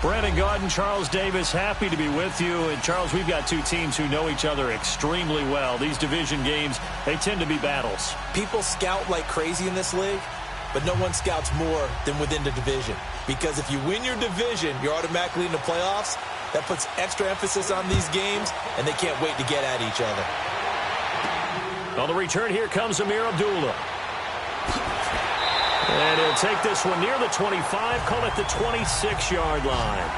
Brandon Gaudin, Charles Davis, happy to be with you. And, Charles, we've got two teams who know each other extremely well. These division games, they tend to be battles. People scout like crazy in this league, but no one scouts more than within the division. Because if you win your division, you're automatically in the playoffs. That puts extra emphasis on these games, and they can't wait to get at each other. On the return, here comes Amir Abdullah. And he'll take this one near the 25, call it the 26-yard line.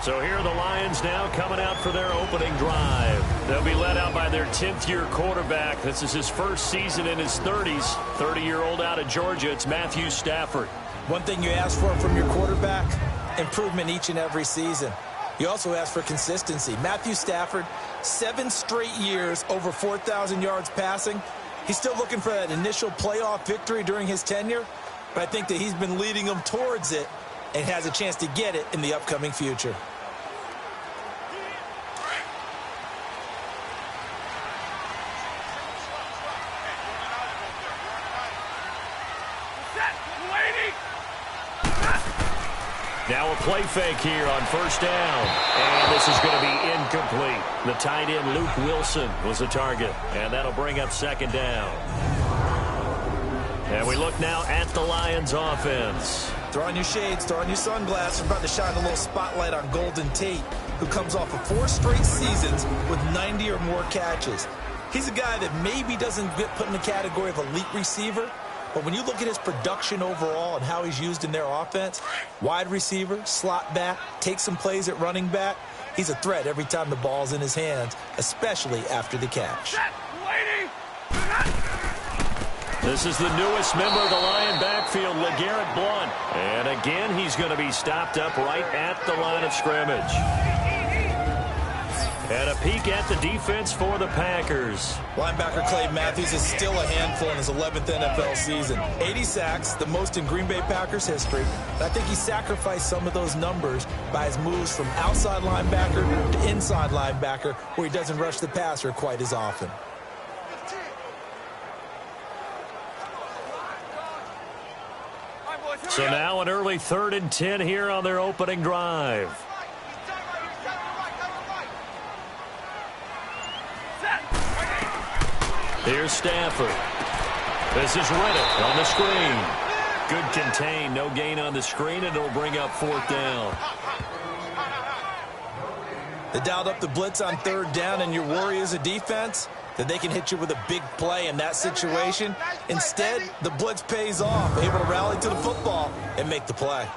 So here are the Lions now coming out for their opening drive. They'll be led out by their 10th-year quarterback. This is his first season in his 30s. 30-year-old out of Georgia. It's Matthew Stafford. One thing you ask for from your quarterback, improvement each and every season. You also ask for consistency. Matthew Stafford, 7 straight years over 4,000 yards passing. He's still looking for that initial playoff victory during his tenure, but I think that he's been leading them towards it and has a chance to get it in the upcoming future. Now a play fake here on first down. And this is going to be incomplete. The tight end, Luke Wilson, was the target. And that'll bring up second down. And we look now at the Lions offense. Throw on your shades, throw on your sunglasses. We're about to shine a little spotlight on Golden Tate, who comes off of 4 straight seasons with 90 or more catches. He's a guy that maybe doesn't get put in the category of elite receiver, but when you look at his production overall and how he's used in their offense, wide receiver, slot back, take some plays at running back, he's a threat every time the ball's in his hands, especially after the catch. This is the newest member of the Lion backfield, LeGarrette Blount. And again, he's going to be stopped up right at the line of scrimmage. And a peek at the defense for the Packers. Linebacker Clay Matthews is still a handful in his 11th NFL season. 80 sacks, the most in Green Bay Packers history. But I think he sacrificed some of those numbers by his moves from outside linebacker to inside linebacker, where he doesn't rush the passer quite as often. So now an early 3rd and 10 here on their opening drive. Here's Stafford. This is Riddick on the screen. Good contain, no gain on the screen, and it'll bring up 4th down. They dialed up the blitz on 3rd down, and your worry as a defense that they can hit you with a big play in that situation. Instead, the blitz pays off, able to rally to the football and make the play.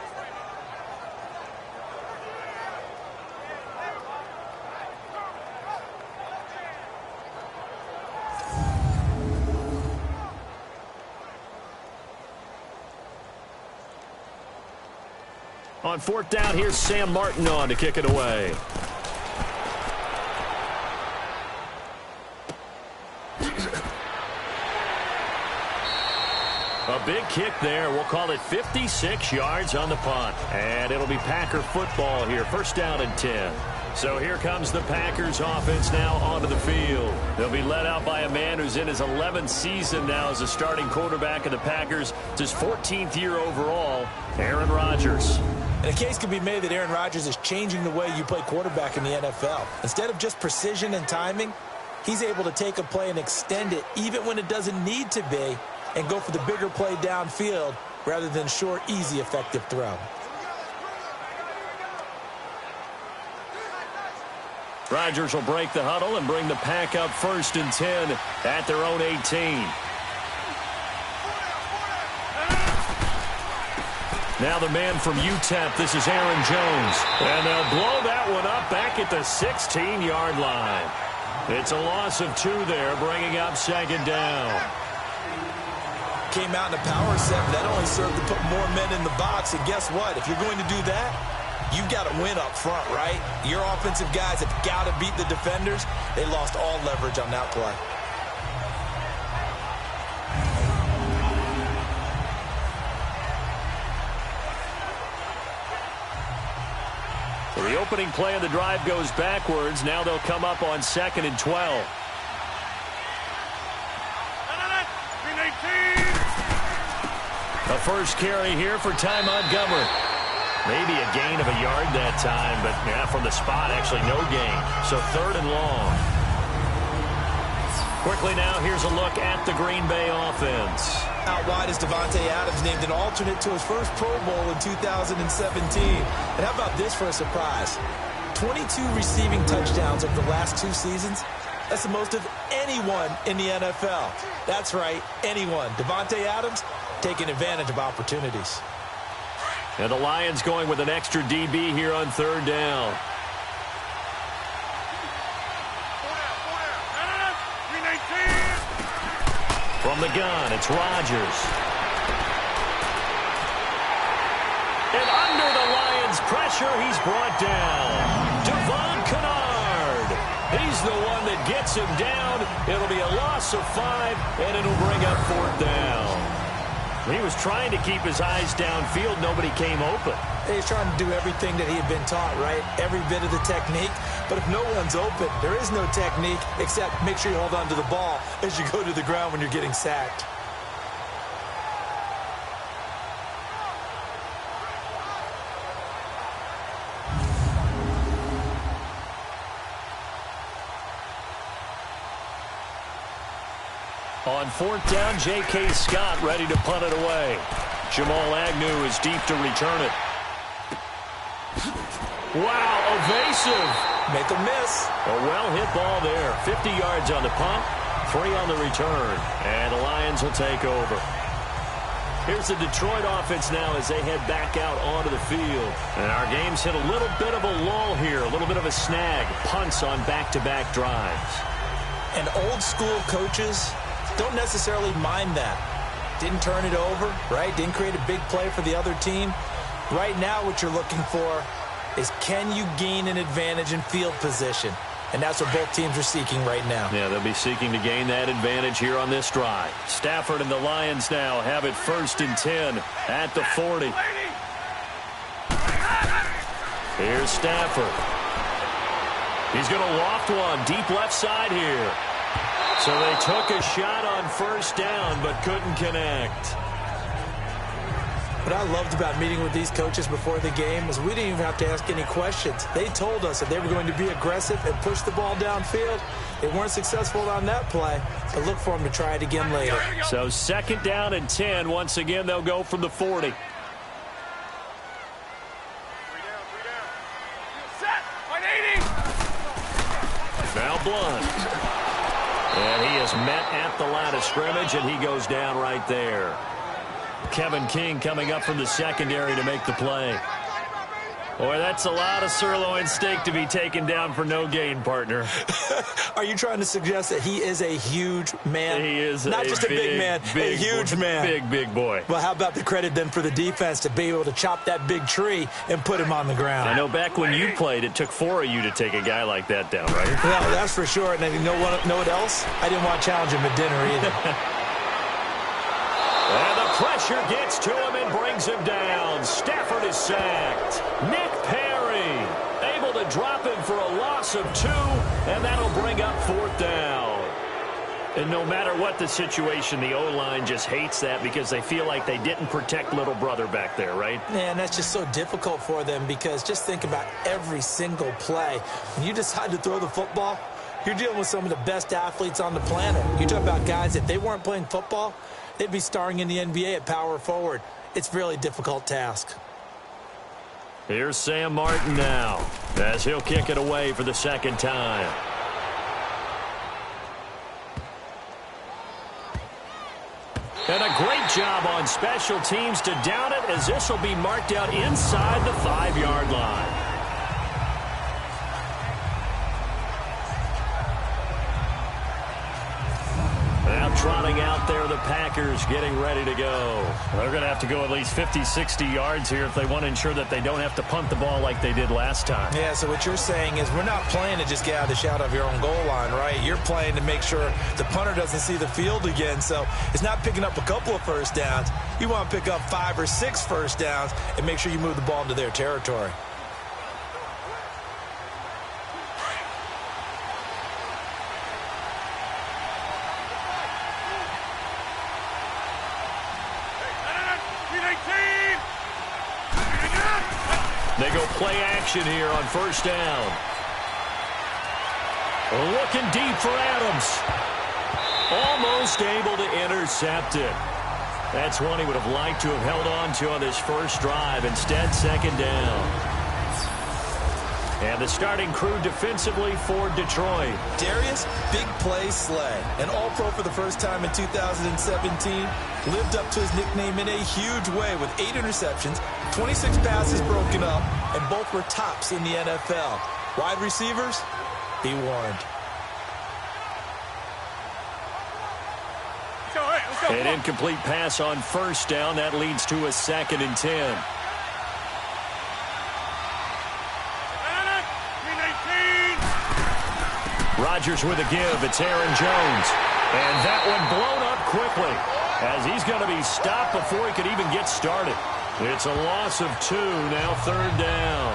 On 4th down, here's Sam Marton on to kick it away. A big kick there. We'll call it 56 yards on the punt. And it'll be Packer football here. 1st down and 10. So here comes the Packers offense now onto the field. They'll be led out by a man who's in his 11th season now as a starting quarterback of the Packers. It's his 14th year overall, Aaron Rodgers. And a case can be made that Aaron Rodgers is changing the way you play quarterback in the NFL. Instead of just precision and timing, he's able to take a play and extend it even when it doesn't need to be and go for the bigger play downfield rather than short, easy, effective throw. Rodgers will break the huddle and bring the pack up 1st and 10 at their own 18. Now the man from UTEP, this is Aaron Jones. And they'll blow that one up back at the 16-yard line. It's a loss of 2 there, bringing up 2nd down. Came out in a power set, but that only served to put more men in the box. And guess what? If you're going to do that, you've got to win up front, right? Your offensive guys have got to beat the defenders. They lost all leverage on that play. So the opening play of the drive goes backwards. Now they'll come up on 2nd and 12. A first carry here for Ty Montgomery. Maybe a gain of a yard that time, but yeah, from the spot, actually no gain. So 3rd and long. Quickly now, here's a look at the Green Bay offense. Out wide is Davante Adams, named an alternate to his first Pro Bowl in 2017. And how about this for a surprise? 22 receiving touchdowns over the last 2 seasons. That's the most of anyone in the NFL. That's right, anyone. Davante Adams taking advantage of opportunities. And the Lions going with an extra DB here on 3rd down. From the gun, it's Rodgers. And under the Lions' pressure, he's brought down. Devon Kennard. He's the one that gets him down. It'll be a loss of 5, and it'll bring up 4th down. He was trying to keep his eyes downfield. Nobody came open. He's trying to do everything that he had been taught, right? Every bit of the technique. But if no one's open, there is no technique except make sure you hold on to the ball as you go to the ground when you're getting sacked. On 4th down, J.K. Scott ready to punt it away. Jamal Agnew is deep to return it. Wow, evasive. Make a miss. A well-hit ball there. 50 yards on the punt, 3 on the return. And the Lions will take over. Here's the Detroit offense now as they head back out onto the field. And our game's hit a little bit of a lull here, a little bit of a snag. Punts on back-to-back drives. And old-school coaches don't necessarily mind that. Didn't turn it over, right? Didn't create a big play for the other team. Right now what you're looking for is can you gain an advantage in field position? And that's what both teams are seeking right now. Yeah, they'll be seeking to gain that advantage here on this drive. Stafford and the Lions now have it 1st and 10 at the 40. Here's Stafford. He's going to loft one deep left side here. So they took a shot on 1st down but couldn't connect. What I loved about meeting with these coaches before the game is we didn't even have to ask any questions. They told us that they were going to be aggressive and push the ball downfield. They weren't successful on that play, but look for them to try it again later. So 2nd down and 10. Once again, they'll go from the 40. Now Blunt. And he is met at the line of scrimmage, and he goes down right there. Kevin King coming up from the secondary to make the play. Boy, that's a lot of sirloin steak to be taken down for no gain, partner. Are you trying to suggest that he is a huge man? He is not just a big man, a huge man. Big boy. Well, how about the credit then for the defense to be able to chop that big tree and put him on the ground? I know back when you played, it took 4 of you to take a guy like that down, right? Well, that's for sure. And you know what else? I didn't want to challenge him at dinner either. And the pressure gets to him and brings him down. Stafford is sacked. Nick Perry able to drop him for a loss of 2, and that'll bring up 4th down. And no matter what the situation, the O-line just hates that because they feel like they didn't protect little brother back there, right? Yeah, and that's just so difficult for them because just think about every single play. When you decide to throw the football, you're dealing with some of the best athletes on the planet. You talk about guys, if they weren't playing football, they'd be starring in the NBA at power forward. It's a really difficult task. Here's Sam Marton now as he'll kick it away for the 2nd time. And a great job on special teams to down it as this will be marked out inside the 5-yard line. Now trotting out there, the Packers getting ready to go. They're going to have to go at least 50, 60 yards here if they want to ensure that they don't have to punt the ball like they did last time. Yeah, so what you're saying is we're not playing to just get out of the shadow of your own goal line, right? You're playing to make sure the punter doesn't see the field again. So it's not picking up a couple of 1st downs. You want to pick up 5 or 6 1st downs and make sure you move the ball into their territory. They go play action here on first down. Looking deep for Adams. Almost able to intercept it. That's one he would have liked to have held on to on this first drive. Instead, second down. And the starting crew defensively for Detroit. Darius, big play Slay. An all-pro for the first time in 2017. Lived up to his nickname in a huge way with 8 interceptions, 26 passes broken up, and both were tops in the NFL. Wide receivers, be warned. An incomplete pass on first down. That leads to a 2nd and 10. Rodgers with a give. It's Aaron Jones. And that one blown up quickly as he's going to be stopped before he could even get started. It's a loss of 2, now 3rd down.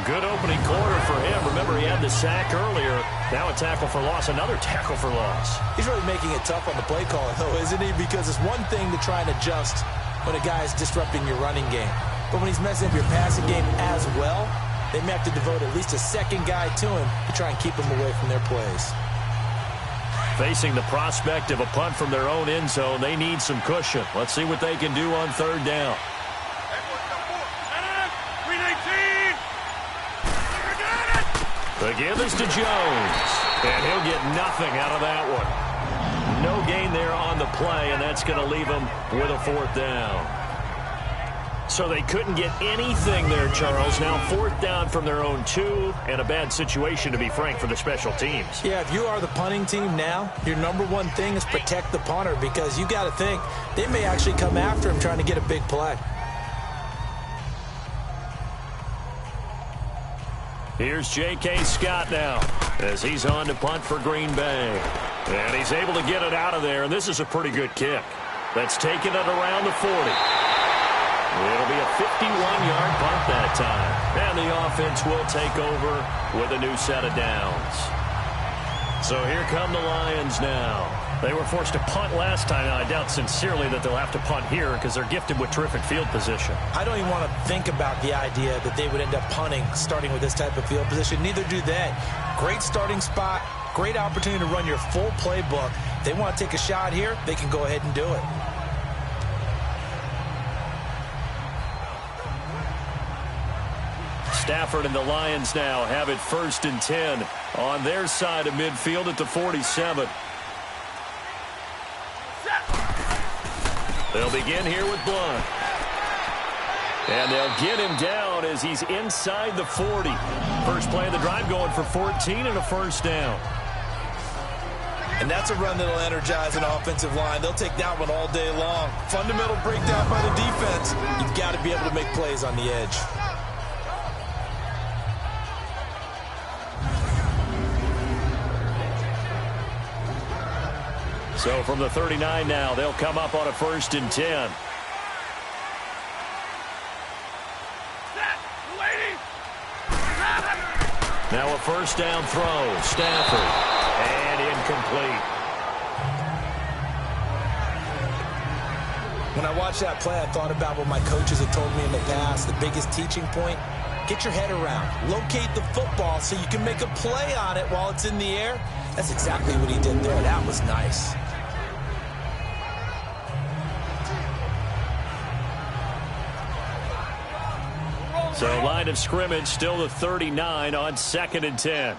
Good opening quarter for him. Remember, he had the sack earlier. Now a tackle for loss, another tackle for loss. He's really making it tough on the play caller, though, isn't he? Because it's one thing to try and adjust when a guy is disrupting your running game. But when he's messing up your passing game as well, they may have to devote at least a second guy to him to try and keep him away from their plays. Facing the prospect of a punt from their own end zone, they need some cushion. Let's see what they can do on 3rd down. The give is to Jones, and he'll get nothing out of that one. No gain there on the play, and that's going to leave him with a 4th down. So they couldn't get anything there, Charles. Now 4th down from their own 2, and a bad situation, to be frank, for the special teams. Yeah, if you are the punting team now, your number one thing is protect the punter, because you got to think they may actually come after him trying to get a big play. Here's J.K. Scott now as he's on to punt for Green Bay. And he's able to get it out of there, and this is a pretty good kick. That's taking it around the 40. It'll be a 51-yard punt that time. And the offense will take over with a new set of downs. So here come the Lions now. They were forced to punt last time. Now, I doubt sincerely that they'll have to punt here because they're gifted with terrific field position. I don't even want to think about the idea that they would end up punting starting with this type of field position. Neither do they. Great starting spot, great opportunity to run your full playbook. If they want to take a shot here, they can go ahead and do it. Stafford and the Lions now have it 1st and 10 on their side of midfield at the 47. They'll begin here with Blunt. And they'll get him down as he's inside the 40. First play of the drive going for 14 and a 1st down. And that's a run that'll energize an offensive line. They'll take that one all day long. Fundamental breakdown by the defense. You've got to be able to make plays on the edge. So from the 39 now, they'll come up on a 1st and 10. Now a 1st down throw. Stafford. And incomplete. When I watched that play, I thought about what my coaches have told me in the past. The biggest teaching point, get your head around. Locate the football so you can make a play on it while it's in the air. That's exactly what he did there. That was nice. So line of scrimmage still the 39 on 2nd and 10.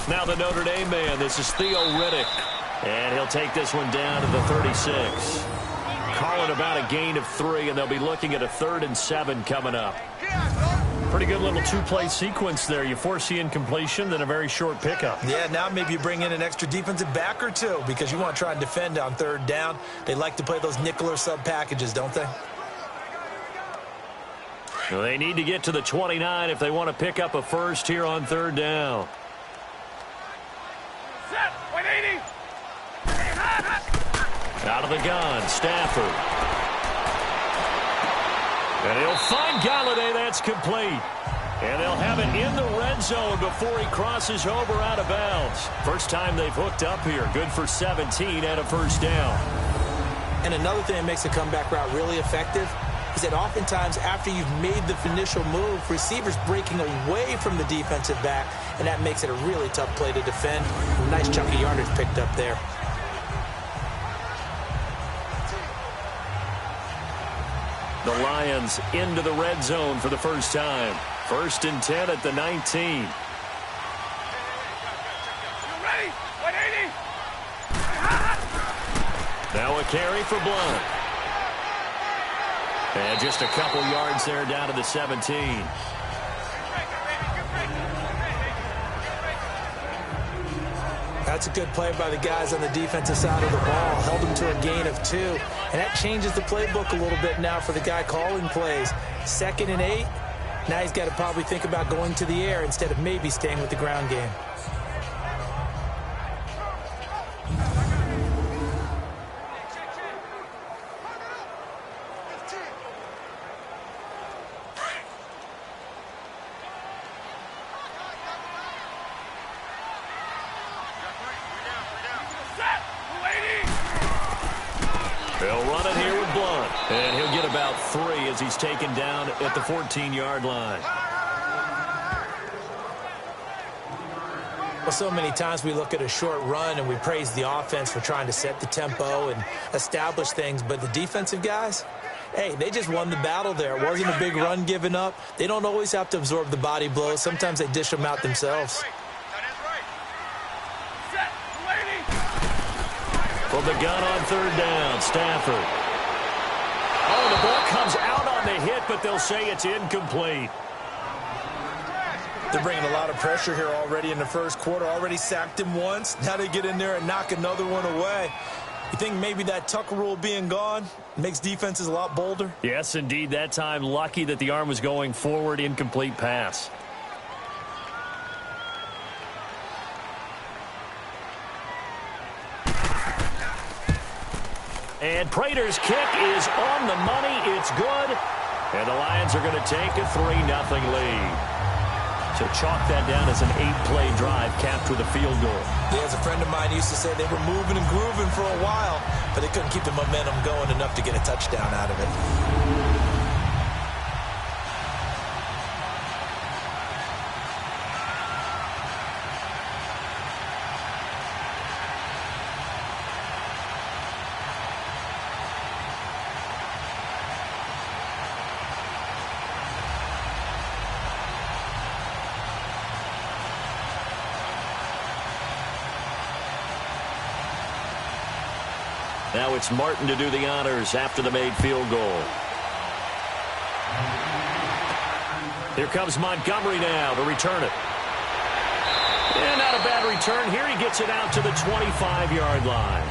Now the Notre Dame man. This is Theo Riddick. And he'll take this one down to the 36. Calling about a gain of 3, and they'll be looking at a 3rd and 7 coming up. Pretty good little 2-play sequence there. You force the incompletion, then a very short pickup. Yeah, now maybe you bring in an extra defensive back or two because you want to try and defend on 3rd down. They like to play those nickel or sub packages, don't they? Well, they need to get to the 29 if they want to pick up a 1st here on 3rd down. Set, 180. Out of the gun, Stafford. And he'll find Galladay. That's complete. And they'll have it in the red red zone before he crosses over out of bounds. First time they've hooked up here. Good for 17 and a first down. And another thing that makes a comeback route really effective is that oftentimes after you've made the initial move, receivers breaking away from the defensive back, and that makes it a really tough play to defend. A nice chunk of yardage picked up there. The Lions into the red zone for the first time. 1st and 10 at the 19. Now a carry for Blunt. And just a couple yards there down to the 17. That's a good play by the guys on the defensive side of the ball. Held them to a gain of 2. And that changes the playbook a little bit now for the guy calling plays. 2nd and 8. Now he's got to probably think about going to the air instead of maybe staying with the ground game. They'll run it here with Blunt. And he'll get about 3 as he's taken down at the 14-yard line. Well, so many times we look at a short run and we praise the offense for trying to set the tempo and establish things. But the defensive guys, hey, they just won the battle there. It wasn't a big run given up. They don't always have to absorb the body blows. Sometimes they dish them out themselves. From the gun on 3rd down, Stafford. Oh, the ball comes out on the hit, but they'll say it's incomplete. They're bringing a lot of pressure here already in the first quarter. Already sacked him once. Now they get in there and knock another one away. You think maybe that Tucker rule being gone makes defenses a lot bolder? Yes, indeed. That time, lucky that the arm was going forward, incomplete pass. And Prater's kick is on the money. It's good. And the Lions are going to take a 3-0 lead. So chalk that down as an 8-play drive capped with a field goal. Yeah, as a friend of mine used to say, they were moving and grooving for a while, but they couldn't keep the momentum going enough to get a touchdown out of it. Now it's Marton to do the honors after the made field goal. Here comes Montgomery now to return it. And not a bad return here. He gets it out to the 25-yard line.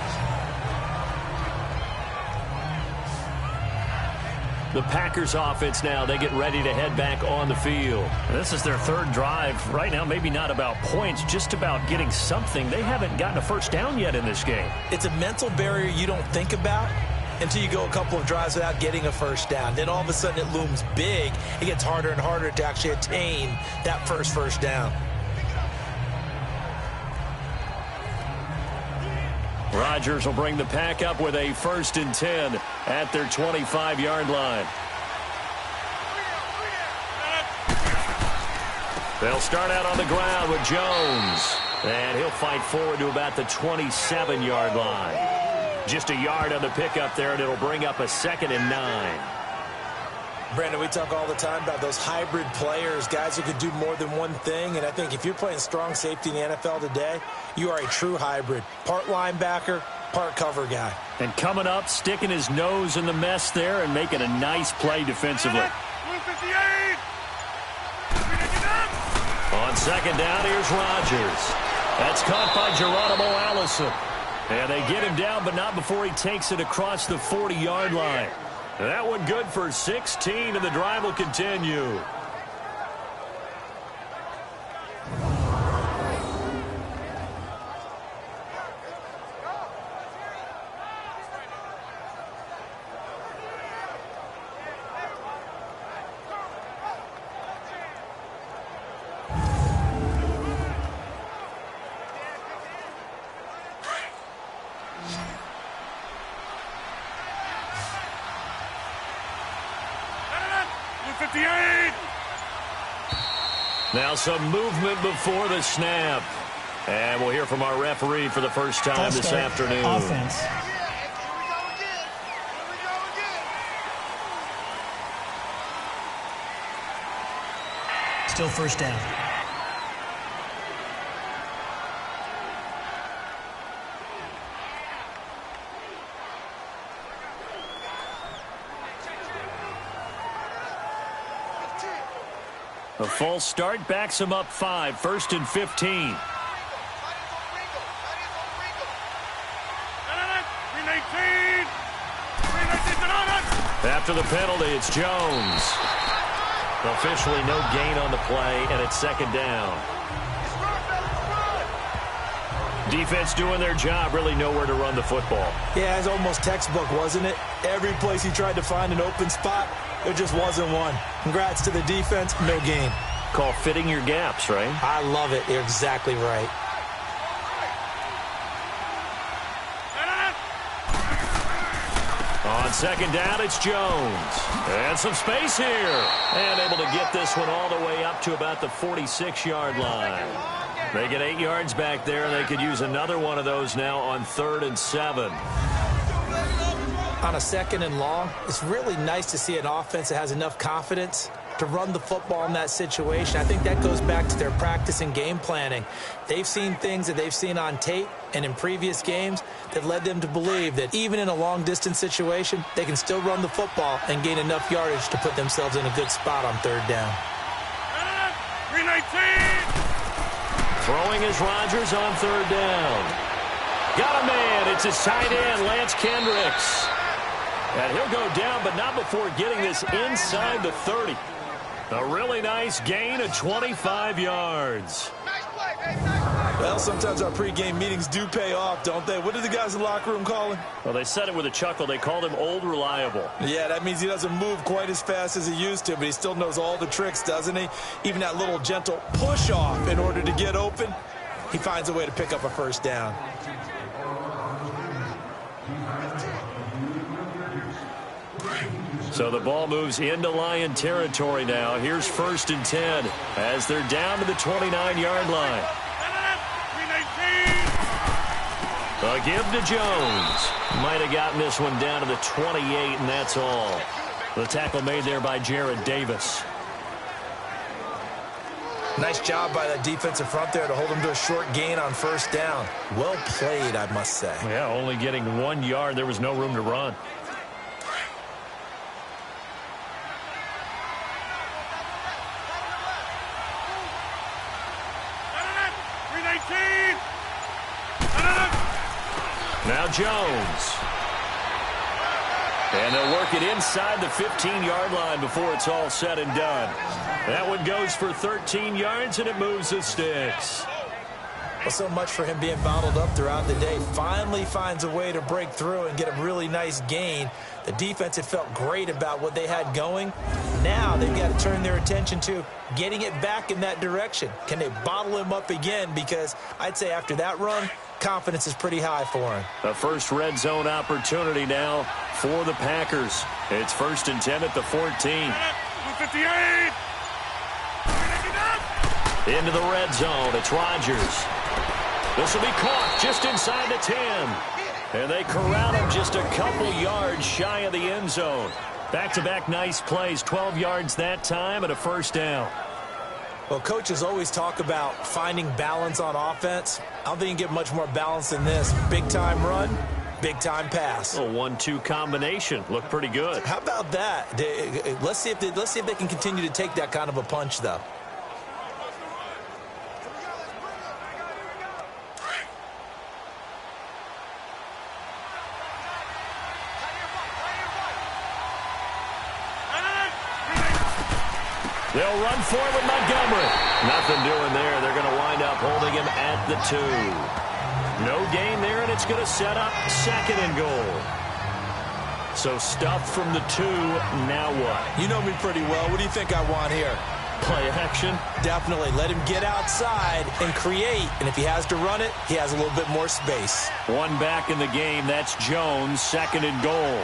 The Packers offense now, they get ready to head back on the field. This is their 3rd drive. Right now, maybe not about points, just about getting something. They haven't gotten a first down yet in this game. It's a mental barrier you don't think about until you go a couple of drives without getting a first down. Then all of a sudden it looms big. It gets harder and harder to actually attain that first down. Rodgers will bring the pack up with a 1st and 10 at their 25-yard line. They'll start out on the ground with Jones. And he'll fight forward to about the 27-yard line. Just a yard on the pickup there, and it'll bring up a 2nd and 9. Brandon, we talk all the time about those hybrid players, guys who could do more than one thing. And I think if you're playing strong safety in the NFL today, you are a true hybrid. Part linebacker, part cover guy. And coming up, sticking his nose in the mess there and making a nice play defensively. On 2nd down, here's Rodgers. That's caught by Geronimo Allison. And they get him down, but not before he takes it across the 40-yard line. That one good for 16, and the drive will continue. Now some movement before the snap. And we'll hear from our referee for the first time this afternoon. Offense. Still first down. A false start backs him up 5, 1st and 15. After the penalty, it's Jones. Officially no gain on the play, and it's 2nd down. Defense doing their job, really nowhere to run the football. Yeah, it's almost textbook, wasn't it? Every place he tried to find an open spot, there just wasn't one. Congrats to the defense, no gain. Call fitting your gaps, right? I love it. You're exactly right. On 2nd down, it's Jones. And some space here. And able to get this one all the way up to about the 46-yard line. They get 8 yards back there, and they could use another one of those now on 3rd and 7. On a 2nd and long, it's really nice to see an offense that has enough confidence to run the football in that situation. I think that goes back to their practice and game planning. They've seen things that they've seen on tape and in previous games that led them to believe that even in a long-distance situation, they can still run the football and gain enough yardage to put themselves in a good spot on 3rd down. 319. Throwing is Rodgers on 3rd down. Got a man. It's his tight end, Lance Kendricks. And he'll go down, but not before getting this inside the 30. A really nice gain of 25 yards. Well, sometimes our pregame meetings do pay off, don't they? What did the guys in the locker room call him? Well, they said it with a chuckle. They called him Old Reliable. Yeah, that means he doesn't move quite as fast as he used to, but he still knows all the tricks, doesn't he? Even that little gentle push-off in order to get open, he finds a way to pick up a 1st down. So the ball moves into Lion territory now. Here's 1st and 10 as they're down to the 29-yard line. A give to Jones. Might have gotten this one down to the 28, and that's all. The tackle made there by Jared Davis. Nice job by that defensive front there to hold him to a short gain on 1st down. Well played, I must say. Yeah, only getting 1 yard. There was no room to run. Now Jones. And they'll work it inside the 15-yard line before it's all said and done. That one goes for 13 yards, and it moves the sticks. Well, so much for him being bottled up throughout the day. Finally finds a way to break through and get a really nice gain. The defense had felt great about what they had going. Now they've got to turn their attention to getting it back in that direction. Can they bottle him up again? Because I'd say after that run, confidence is pretty high for him. A first red zone opportunity now for the Packers. It's 1st and 10 at the 14. 58. Into the red zone. It's Rodgers. This will be caught just inside the 10. And they corral him just a couple yards shy of the end zone. Back-to-back nice plays. 12 yards that time and a 1st down. Well, coaches always talk about finding balance on offense. I don't think you can get much more balance than this. Big-time run, big-time pass. A 1-2 combination. Looked pretty good. How about that? Let's see if they can continue to take that kind of a punch, though. They'll run for it with Montgomery. Nothing doing there. They're going to wind up holding him at the 2. No gain there, and it's going to set up 2nd and goal. So stuff from the 2. Now what? You know me pretty well. What do you think I want here? Play action? Definitely. Let him get outside and create. And if he has to run it, he has a little bit more space. One back in the game. That's Jones. 2nd and goal.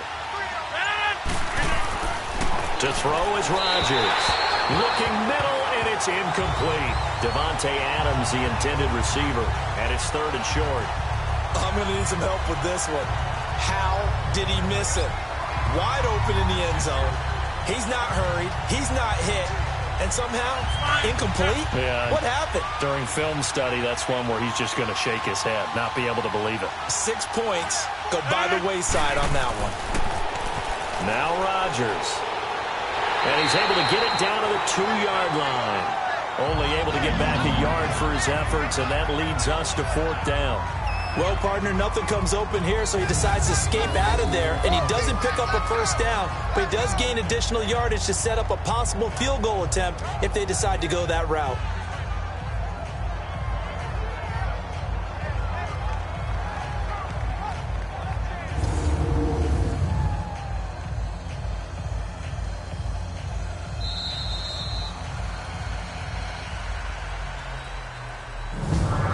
To throw is Rodgers. Looking middle, and It's incomplete. Devontae Adams, the intended receiver, and it's 3rd and short. I'm going to need some help with this one. How did he miss it? Wide open in the end zone. He's not hurried. He's not hit. And somehow, incomplete? Yeah. What happened? During film study, that's one where he's just going to shake his head, not be able to believe it. 6 points go by the wayside on that one. Now Rodgers. And he's able to get it down to the 2-yard line. Only able to get back a yard for his efforts, and that leads us to 4th down. Well, partner, nothing comes open here, so he decides to escape out of there, and he doesn't pick up a first down, but he does gain additional yardage to set up a possible field goal attempt if they decide to go that route.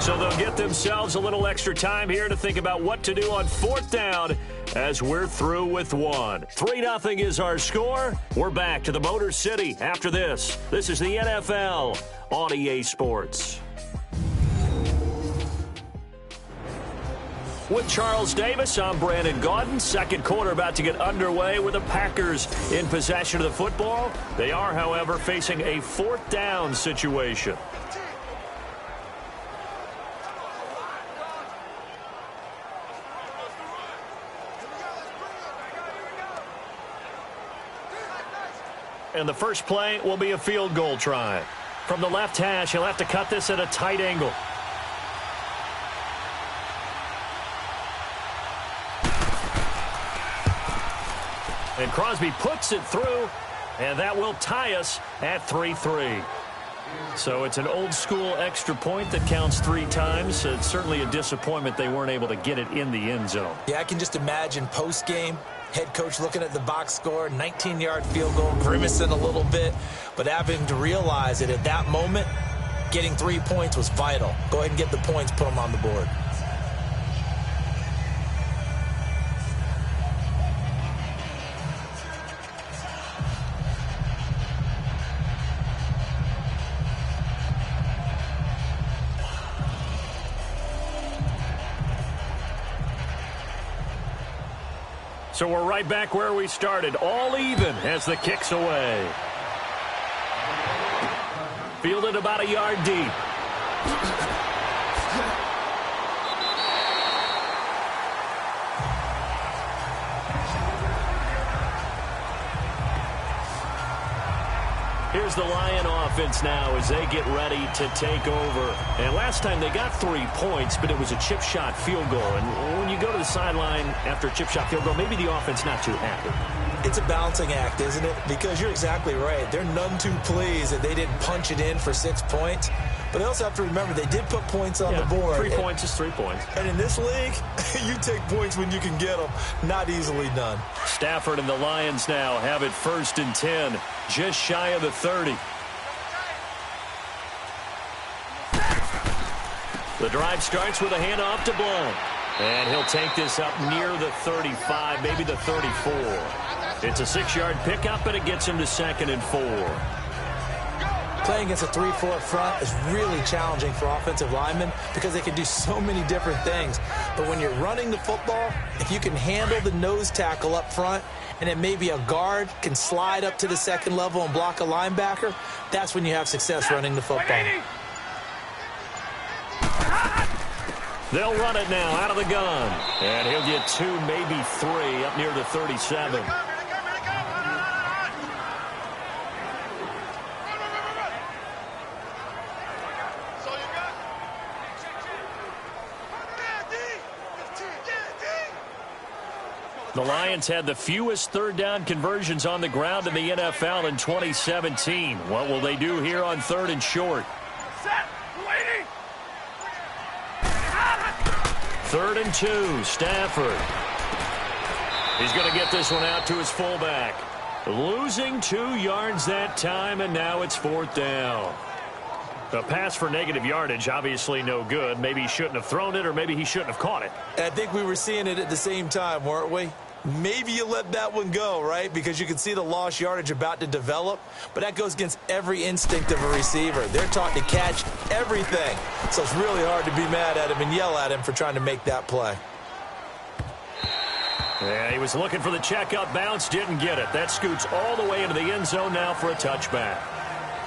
So they'll get themselves a little extra time here to think about what to do on 4th down as we're through with 1. 3-0 is our score. We're back to the Motor City after this. This is the NFL on EA Sports. With Charles Davis, I'm Brandon Gaudin. Second quarter about to get underway with the Packers in possession of the football. They are, however, facing a 4th down situation. And the first play will be a field goal try. From the left hash, he'll have to cut this at a tight angle. And Crosby puts it through, and that will tie us at 3-3. So it's an old-school extra point that counts 3 times. It's certainly a disappointment they weren't able to get it in the end zone. Yeah, I can just imagine post-game, head coach looking at the box score, 19-yard field goal, grimacing a little bit, but having to realize that at that moment, getting 3 points was vital. Go ahead and get the points, put them on the board. So we're right back where we started, all even as the kick's away. Fielded about a yard deep. Here's the Lion offense now as they get ready to take over. And last time they got 3 points, but it was a chip shot field goal. And when you go to the sideline after a chip shot field goal, maybe the offense not too happy. It's a balancing act, isn't it? Because you're exactly right. They're none too pleased that they didn't punch it in for 6 points. But they also have to remember they did put points on the board. 3 points is 3 points. And in this league, you take points when you can get them. Not easily done. Stafford and the Lions now have it 1st and 10, just shy of the 30. The drive starts with a handoff to Blount. And he'll take this up near the 35, maybe the 34. It's a 6-yard pickup, and it gets him to 2nd and 4. Playing against a 3-4 front is really challenging for offensive linemen because they can do so many different things. But when you're running the football, if you can handle the nose tackle up front and then maybe a guard can slide up to the 2nd level and block a linebacker, that's when you have success running the football. They'll run it now out of the gun. And he'll get 2, maybe 3 up near the 37. The Lions had the fewest 3rd down conversions on the ground in the NFL in 2017. What will they do here on 3rd and short? 3rd and 2, Stafford. He's going to get this one out to his fullback. Losing 2 yards that time, and now it's 4th down. The pass for negative yardage, obviously no good. Maybe he shouldn't have thrown it, or maybe he shouldn't have caught it. I think we were seeing it at the same time, weren't we? Maybe you let that one go, right? Because you can see the lost yardage about to develop, but that goes against every instinct of a receiver. They're taught to catch everything, so it's really hard to be mad at him and yell at him for trying to make that play. Yeah, he was looking for the checkup bounce, didn't get it. That scoots all the way into the end zone now for a touchback.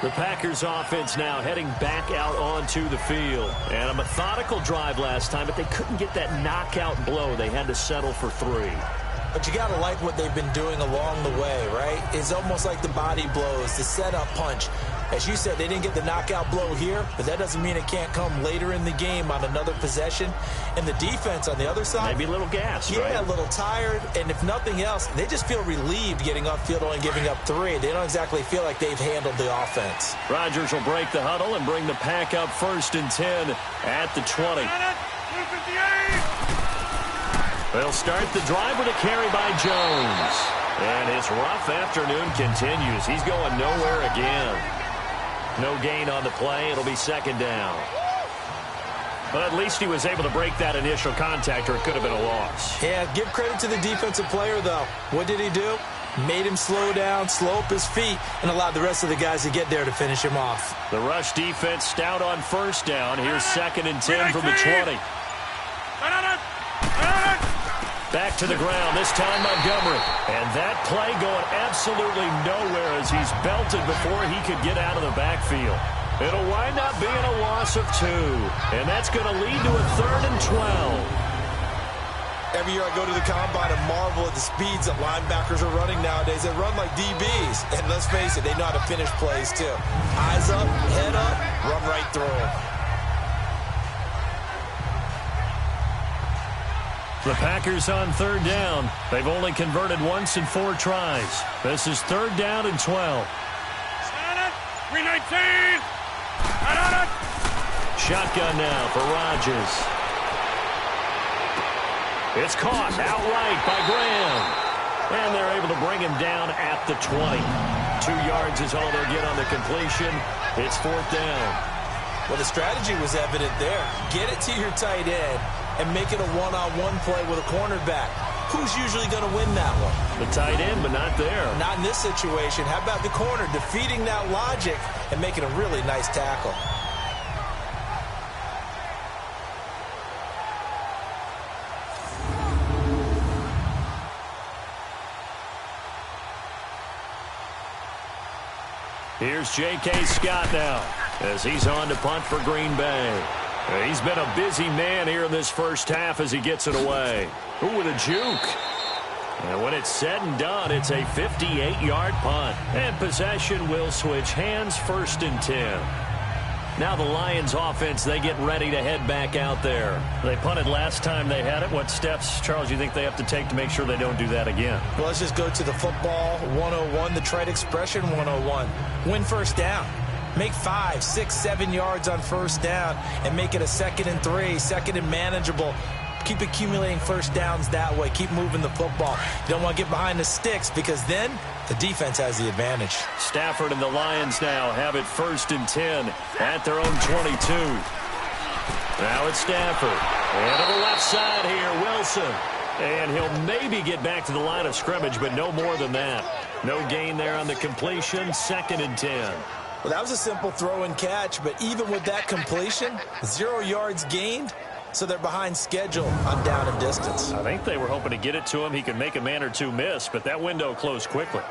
The Packers offense now heading back out onto the field. And a methodical drive last time, but they couldn't get that knockout blow. They had to settle for 3. But you got to like what they've been doing along the way, right? It's almost like the body blows, the setup punch. As you said, they didn't get the knockout blow here, but that doesn't mean it can't come later in the game on another possession. And the defense on the other side, maybe a little gas, yeah, right? A little tired. And if nothing else, they just feel relieved getting upfield only giving up 3. They don't exactly feel like they've handled the offense. Rodgers will break the huddle and bring the pack up 1st and 10 at the 20. They'll start the drive with a carry by Jones. And his rough afternoon continues. He's going nowhere again. No gain on the play. It'll be 2nd down. But at least he was able to break that initial contact, or it could have been a loss. Yeah, give credit to the defensive player, though. What did he do? Made him slow down, slow up his feet, and allowed the rest of the guys to get there to finish him off. The rush defense stout on 1st down. Here's 2nd and 10 from the 20. Back to the ground, this time Montgomery. And that play going absolutely nowhere as he's belted before he could get out of the backfield. It'll wind up being a loss of 2. And that's going to lead to a 3rd and 12. Every year I go to the combine and marvel at the speeds that linebackers are running nowadays. They run like DBs. And let's face it, they know how to finish plays too. Eyes up, head up, run right through them. The Packers on 3rd down. They've only converted once in 4 tries. This is 3rd down and 12. 319. Shotgun now for Rodgers. It's caught outright by Graham. And they're able to bring him down at the 20. 2 yards is all they'll get on the completion. It's 4th down. Well, the strategy was evident there. Get it to your tight end and make it a one-on-one play with a cornerback. Who's usually going to win that one? The tight end, but not there. Not in this situation. How about the corner defeating that logic and making a really nice tackle? Here's J.K. Scott now as he's on to punt for Green Bay. He's been a busy man here in this first half as he gets it away. Ooh, with a juke. And when it's said and done, it's a 58-yard punt. And possession will switch hands, 1st and 10. Now the Lions offense, they get ready to head back out there. They punted last time they had it. What steps, Charles, you think they have to take to make sure they don't do that again? Well, let's just go to the football 101, the trite expression 101. Win 1st down. Make 5, 6, 7 yards on 1st down and make it a 2nd and 3, 2nd and manageable. Keep accumulating 1st downs that way. Keep moving the football. You don't want to get behind the sticks because then the defense has the advantage. Stafford and the Lions now have it 1st and 10 at their own 22. Now it's Stafford. And to the left side here, Wilson. And he'll maybe get back to the line of scrimmage, but no more than that. No gain there on the completion, 2nd and 10. Well, that was a simple throw and catch, but even with that completion, 0 yards gained, so they're behind schedule on down and distance. I think they were hoping to get it to him. He could make a man or 2 miss, but that window closed quickly.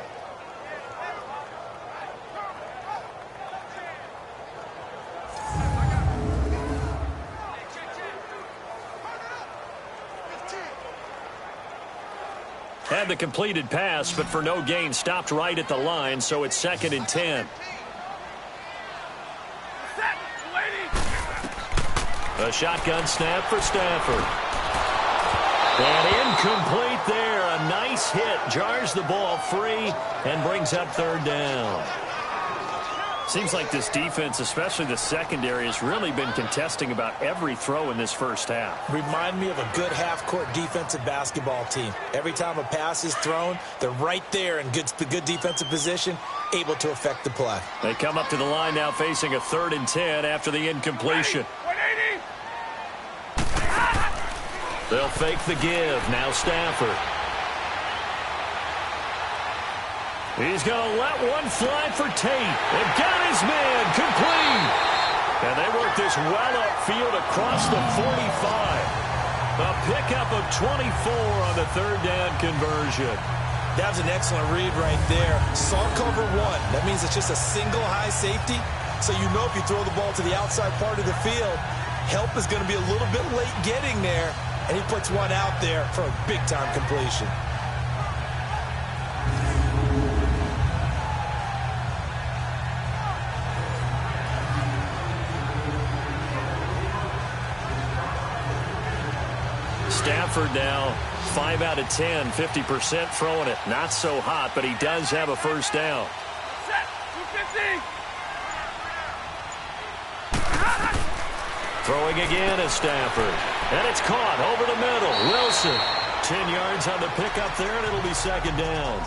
Had the completed pass, but for no gain, stopped right at the line, so it's 2nd and 10. A shotgun snap for Stafford. And incomplete there. A nice hit. Jars the ball free and brings up 3rd down. Seems like this defense, especially the secondary, has really been contesting about every throw in this first half. Remind me of a good half-court defensive basketball team. Every time a pass is thrown, they're right there in good defensive position, able to affect the play. They come up to the line now facing a 3rd and 10 after the incompletion. They'll fake the give. Now Stafford. He's going to let one fly for Tate. And got his man complete. And they work this well upfield across the 45. A pickup of 24 on the third down conversion. That was an excellent read right there. Saw cover one. That means it's just a single high safety. So you know if you throw the ball to the outside part of the field, help is going to be a little bit late getting there. And he puts one out there for a big-time completion. Stafford now 5 out of 10, 50% throwing it. Not so hot, but he does have a first down. Set, 250. Throwing again is Stafford. And it's caught over the middle. Wilson, 10 yards on the pickup there, and it'll be second down.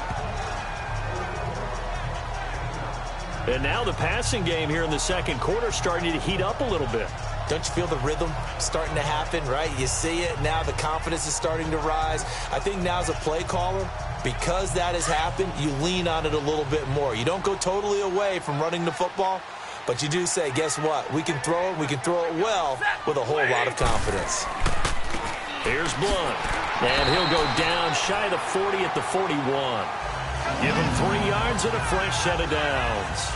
And now the passing game here in the second quarter starting to heat up a little bit. Don't you feel the rhythm starting to happen, right? You see it. Now the confidence is starting to rise. I think now as a play caller, because that has happened, you lean on it a little bit more. You don't go totally away from running the football, but you do say, guess what? We can throw it. We can throw it well with a whole lot of confidence. Here's Blunt. And he'll go down shy of the 40 at the 41. Give him 3 yards and a fresh set of downs.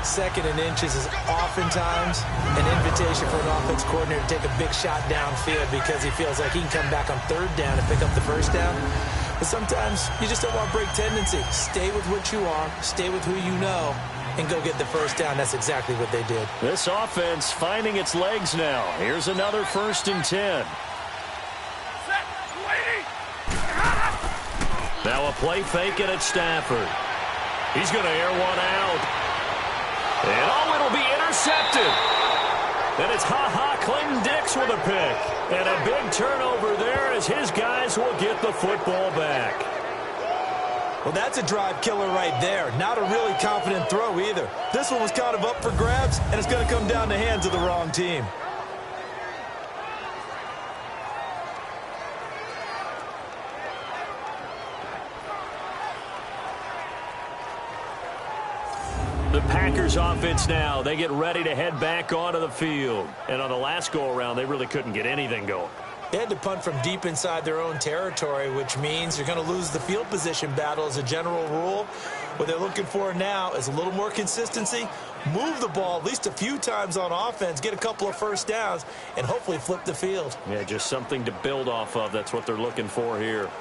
Second and inches is oftentimes an invitation for an offense coordinator to take a big shot downfield because he feels like he can come back on third down and pick up the first down. But sometimes you just don't want to break tendency. Stay with what you are, stay with who you know, and go get the first down. That's exactly what they did. This offense finding its legs now. Here's another 1st and 10. Set, 280. Now a play fake it at Stafford. He's going to air one out. And it'll be intercepted. And it's Clayton Dix with a pick. And a big turnover there as his guys will get the football back. Well, that's a drive killer right there. Not a really confident throw either. This one was kind of up for grabs, and it's going to come down the hands of the wrong team. The Packers offense now, they get ready to head back onto the field. And on the last go-around, they really couldn't get anything going. They had to punt from deep inside their own territory, which means you're going to lose the field position battle as a general rule. What they're looking for now is a little more consistency, move the ball at least a few times on offense, get a couple of first downs, and hopefully flip the field. Yeah, just something to build off of. That's what they're looking for here.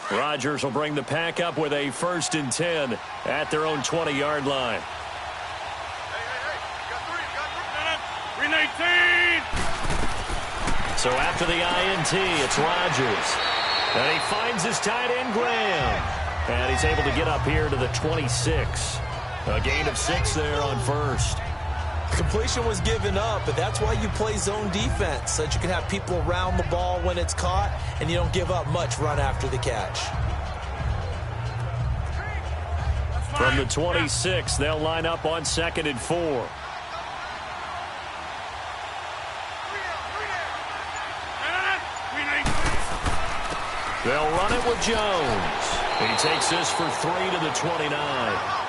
Rodgers will bring the pack up with a 1st and 10 at their own 20-yard line. Green 18. So after the INT, it's Rodgers. And he finds his tight end, Graham. And he's able to get up here to the 26. A gain of 6 there on 1st. Completion was given up, but that's why you play zone defense, so that you can have people around the ball when it's caught, and you don't give up much run after the catch. From the 26, they'll line up on 2nd and 4. They'll run it with Jones. He takes this for 3 to the 29.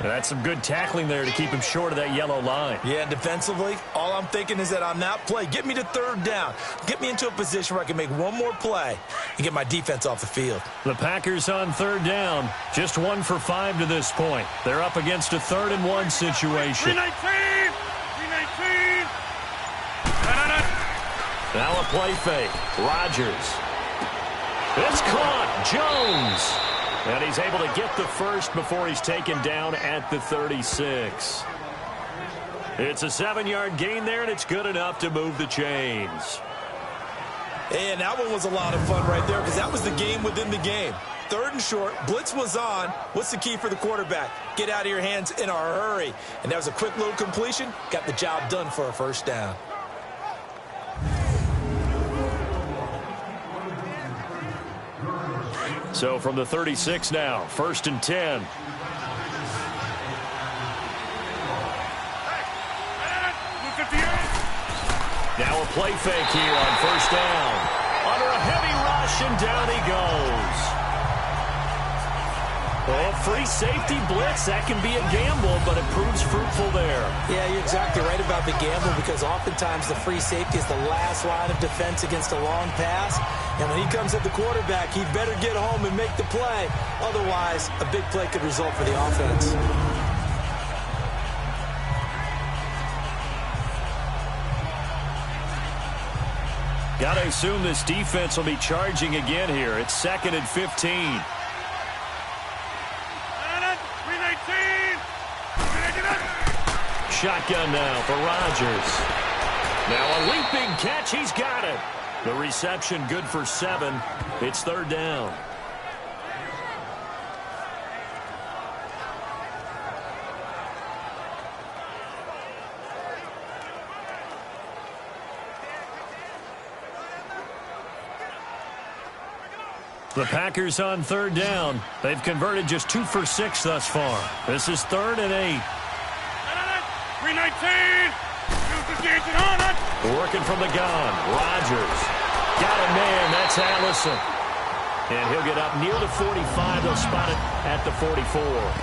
And that's some good tackling there to keep him short of that yellow line. Yeah, defensively, all I'm thinking is that on that play, get me to third down. Get me into a position where I can make one more play and get my defense off the field. The Packers on third down, just 1 for 5 to this point. They're up against a 3rd and 1 situation. 319. 319. Now a play fake. Rodgers. It's caught. Jones. And he's able to get the first before he's taken down at the 36. It's a 7-yard gain there, and it's good enough to move the chains. And that one was a lot of fun right there because that was the game within the game. 3rd and short, blitz was on. What's the key for the quarterback? Get out of your hands in a hurry. And that was a quick little completion. Got the job done for a first down. So from the 36 now, 1st and 10. Hey, 58. Now a play fake here on 1st down. Under reception. Down he goes. Oh, free safety blitz. That can be a gamble, but it proves fruitful there. Yeah, you're exactly right about the gamble because oftentimes the free safety is the last line of defense against a long pass. And when he comes at the quarterback, he better get home and make the play. Otherwise, a big play could result for the offense. Got to assume this defense will be charging again here. It's 2nd and 15. Shotgun now for Rodgers. Now a leaping catch. He's got it. The reception good for 7. It's 3rd down. The Packers on 3rd down. They've converted just 2 for 6 thus far. This is 3rd and 8. 319. Working from the gun. Rodgers. Got a man. That's Allison. And he'll get up near the 45. They'll spot it at the 44.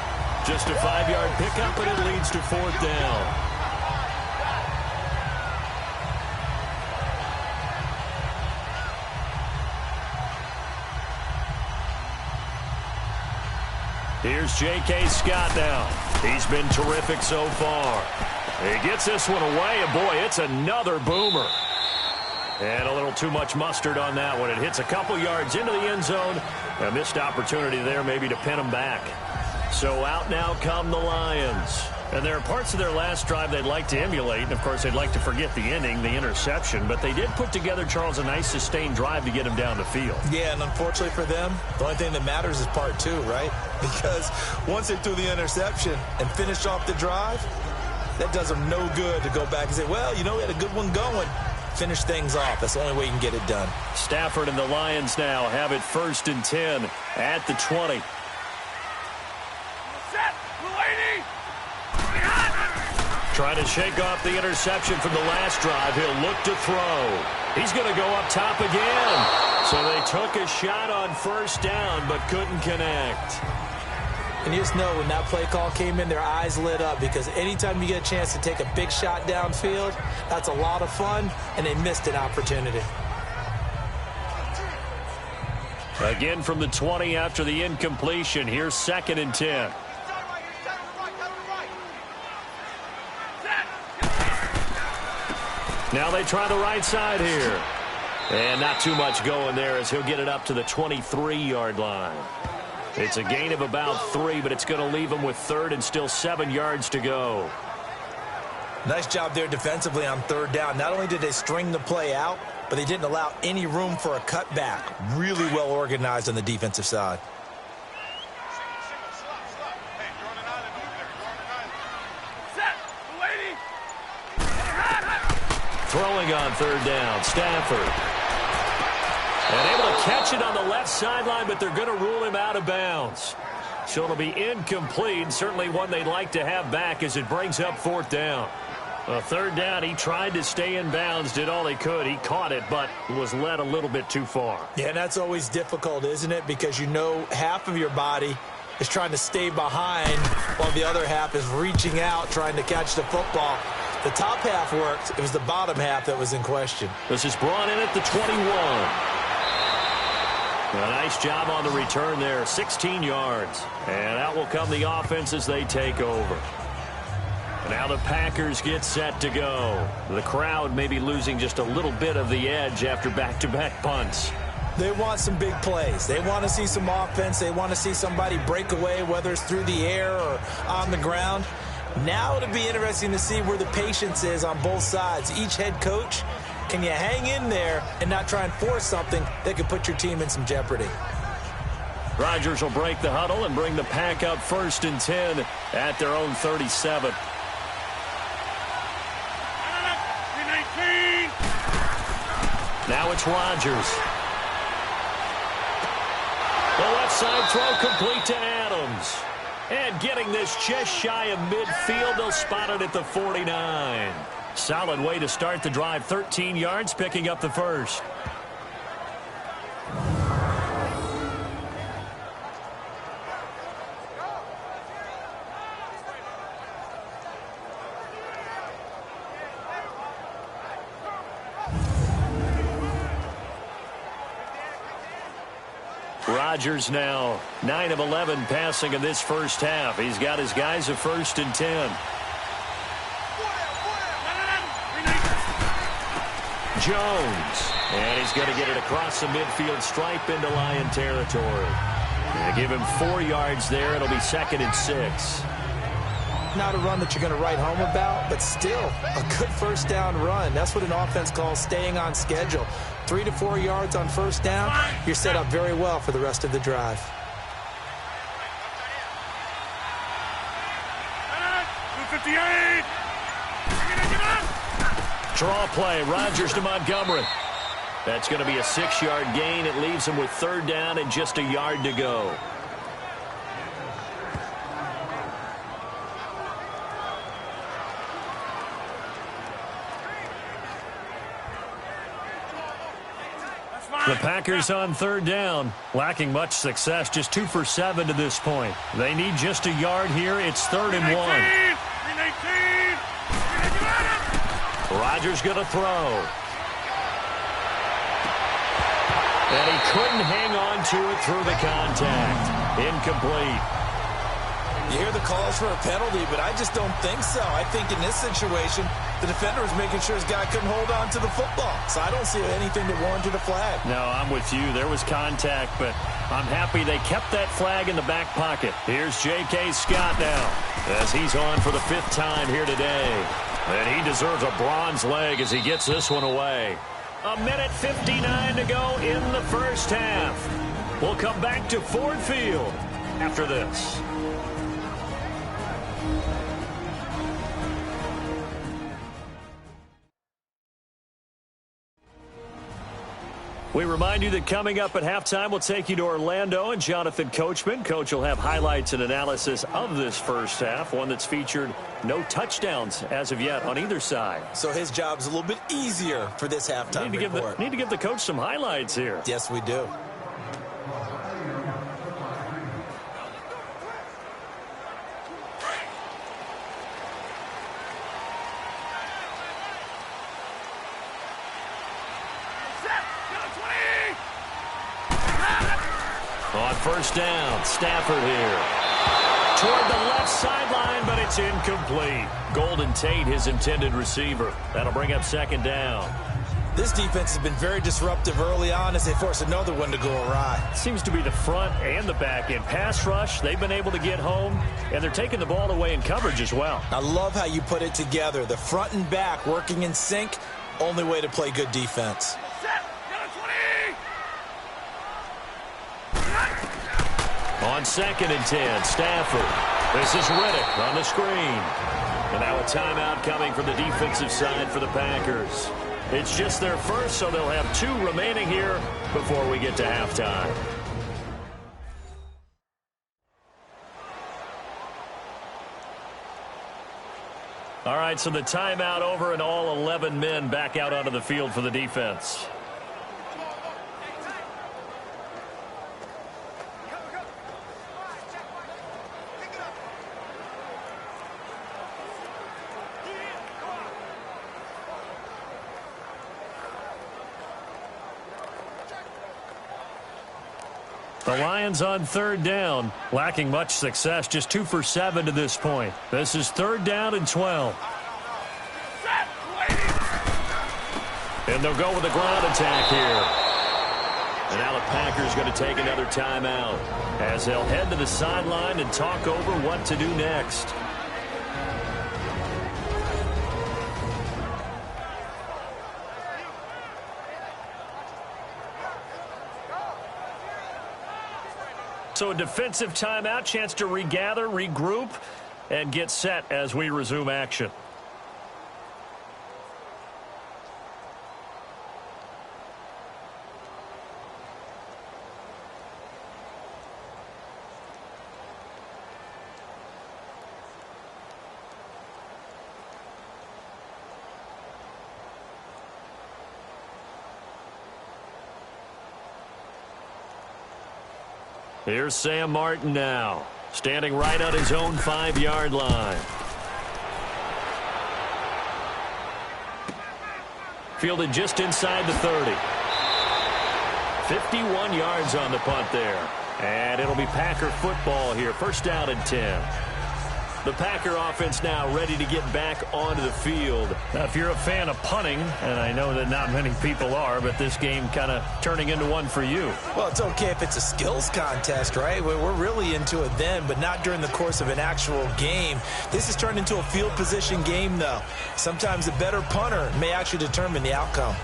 Just a 5-yard pickup, and it leads to 4th down. Here's J.K. Scott now. He's been terrific so far. He gets this one away, and boy, it's another boomer. And a little too much mustard on that one. It hits a couple yards into the end zone. A missed opportunity there maybe to pin them back. So out now come the Lions. And there are parts of their last drive they'd like to emulate. And, of course, they'd like to forget the ending, the interception. But they did put together, Charles, a nice sustained drive to get him down the field. Yeah, and unfortunately for them, the only thing that matters is part 2, right? Because once they threw the interception and finished off the drive, that does them no good to go back and say, well, you know, we had a good one going. Finish things off. That's the only way you can get it done. Stafford and the Lions now have it 1st and 10 at the 20. Trying to shake off the interception from the last drive. He'll look to throw. He's going to go up top again. So they took a shot on 1st down but couldn't connect. And you just know when that play call came in, their eyes lit up because anytime you get a chance to take a big shot downfield, that's a lot of fun, and they missed an opportunity. Again from the 20 after the incompletion. Here's 2nd and 10. Now they try the right side here. And not too much going there as he'll get it up to the 23-yard line. It's a gain of about 3, but it's going to leave him with 3rd and still 7 yards to go. Nice job there defensively on 3rd down. Not only did they string the play out, but they didn't allow any room for a cutback. Really well organized on the defensive side. Throwing on 3rd down, Stafford. And able to catch it on the left sideline, but they're going to rule him out of bounds. So it'll be incomplete, certainly one they'd like to have back as it brings up 4th down. 3rd down, he tried to stay in bounds, did all he could. He caught it, but was led a little bit too far. Yeah, and that's always difficult, isn't it? Because you know half of your body is trying to stay behind while the other half is reaching out, trying to catch the football. The top half worked. It was the bottom half that was in question. This is brought in at the 21. A nice job on the return there, 16 yards. And out will come the offense as they take over. And now the Packers get set to go. The crowd may be losing just a little bit of the edge after back-to-back punts. They want some big plays. They want to see some offense. They want to see somebody break away, whether it's through the air or on the ground. Now it'll be interesting to see where the patience is on both sides. Each head coach, can you hang in there and not try and force something that could put your team in some jeopardy? Rodgers will break the huddle and bring the Pack up 1st and 10 at their own 37. Now it's Rodgers. The left side throw complete to Adams. And getting this just shy of midfield, they'll spot it at the 49. Solid way to start the drive, 13 yards, picking up the first. Rodgers now 9 of 11 passing in this first half. He's got his guys a 1st and 10. Jones, and he's going to get it across the midfield stripe into Lion territory. They give him 4 yards there. It'll be 2nd and 6. Not a run that you're going to write home about, but still a good first down run. That's what an offense calls staying on schedule. 3 to 4 yards on first down, you're set up very well for the rest of the drive. Draw play, Rodgers to Montgomery. That's going to be a 6-yard gain. It leaves him with 3rd down and just a yard to go. The Packers on 3rd down, lacking much success, just 2 for 7 to this point. They need just a yard here. It's 3rd and 1. Rodgers going to throw. And he couldn't hang on to it through the contact. Incomplete. You hear the calls for a penalty, but I just don't think so. I think in this situation, the defender was making sure his guy couldn't hold on to the football. So I don't see anything that warranted a flag. No, I'm with you. There was contact, but I'm happy they kept that flag in the back pocket. Here's J.K. Scott now as he's on for the 5th time here today. And he deserves a bronze leg as he gets this one away. 1:59 to go in the first half. We'll come back to Ford Field after this. We remind you that coming up at halftime, we'll take you to Orlando and Jonathan Coachman. Coach will have highlights and analysis of this first half, one that's featured no touchdowns as of yet on either side. So his job's a little bit easier for this halftime report. Need to give the coach some highlights here. Yes, we do. On first down, Stafford here. Toward the left sideline, but it's incomplete. Golden Tate, his intended receiver. That'll bring up 2nd down. This defense has been very disruptive early on as they force another one to go awry. Seems to be the front and the back end. Pass rush, they've been able to get home, and they're taking the ball away in coverage as well. I love how you put it together. The front and back working in sync, only way to play good defense. On 2nd and 10, Stafford. This is Riddick on the screen. And now a timeout coming from the defensive side for the Packers. It's just their first, so they'll have 2 remaining here before we get to halftime. All right, so the timeout over and all 11 men back out onto the field for the defense. The Lions on 3rd down, lacking much success, just 2 for 7 to this point. This is 3rd down and 12. And they'll go with a ground attack here. And now the Packers going to take another timeout as they'll head to the sideline and talk over what to do next. So a defensive timeout, chance to regather, regroup, and get set as we resume action. Here's Sam Marton now, standing right on his own 5-yard line. Fielded just inside the 30. 51 yards on the punt there. And it'll be Packer football here. First down and 10. The Packer offense now ready to get back onto the field. Now, if you're a fan of punting, and I know that not many people are, but this game kind of turning into one for you. Well, it's okay if it's a skills contest, right? We're really into it then, but not during the course of an actual game. This has turned into a field position game, though. Sometimes a better punter may actually determine the outcome.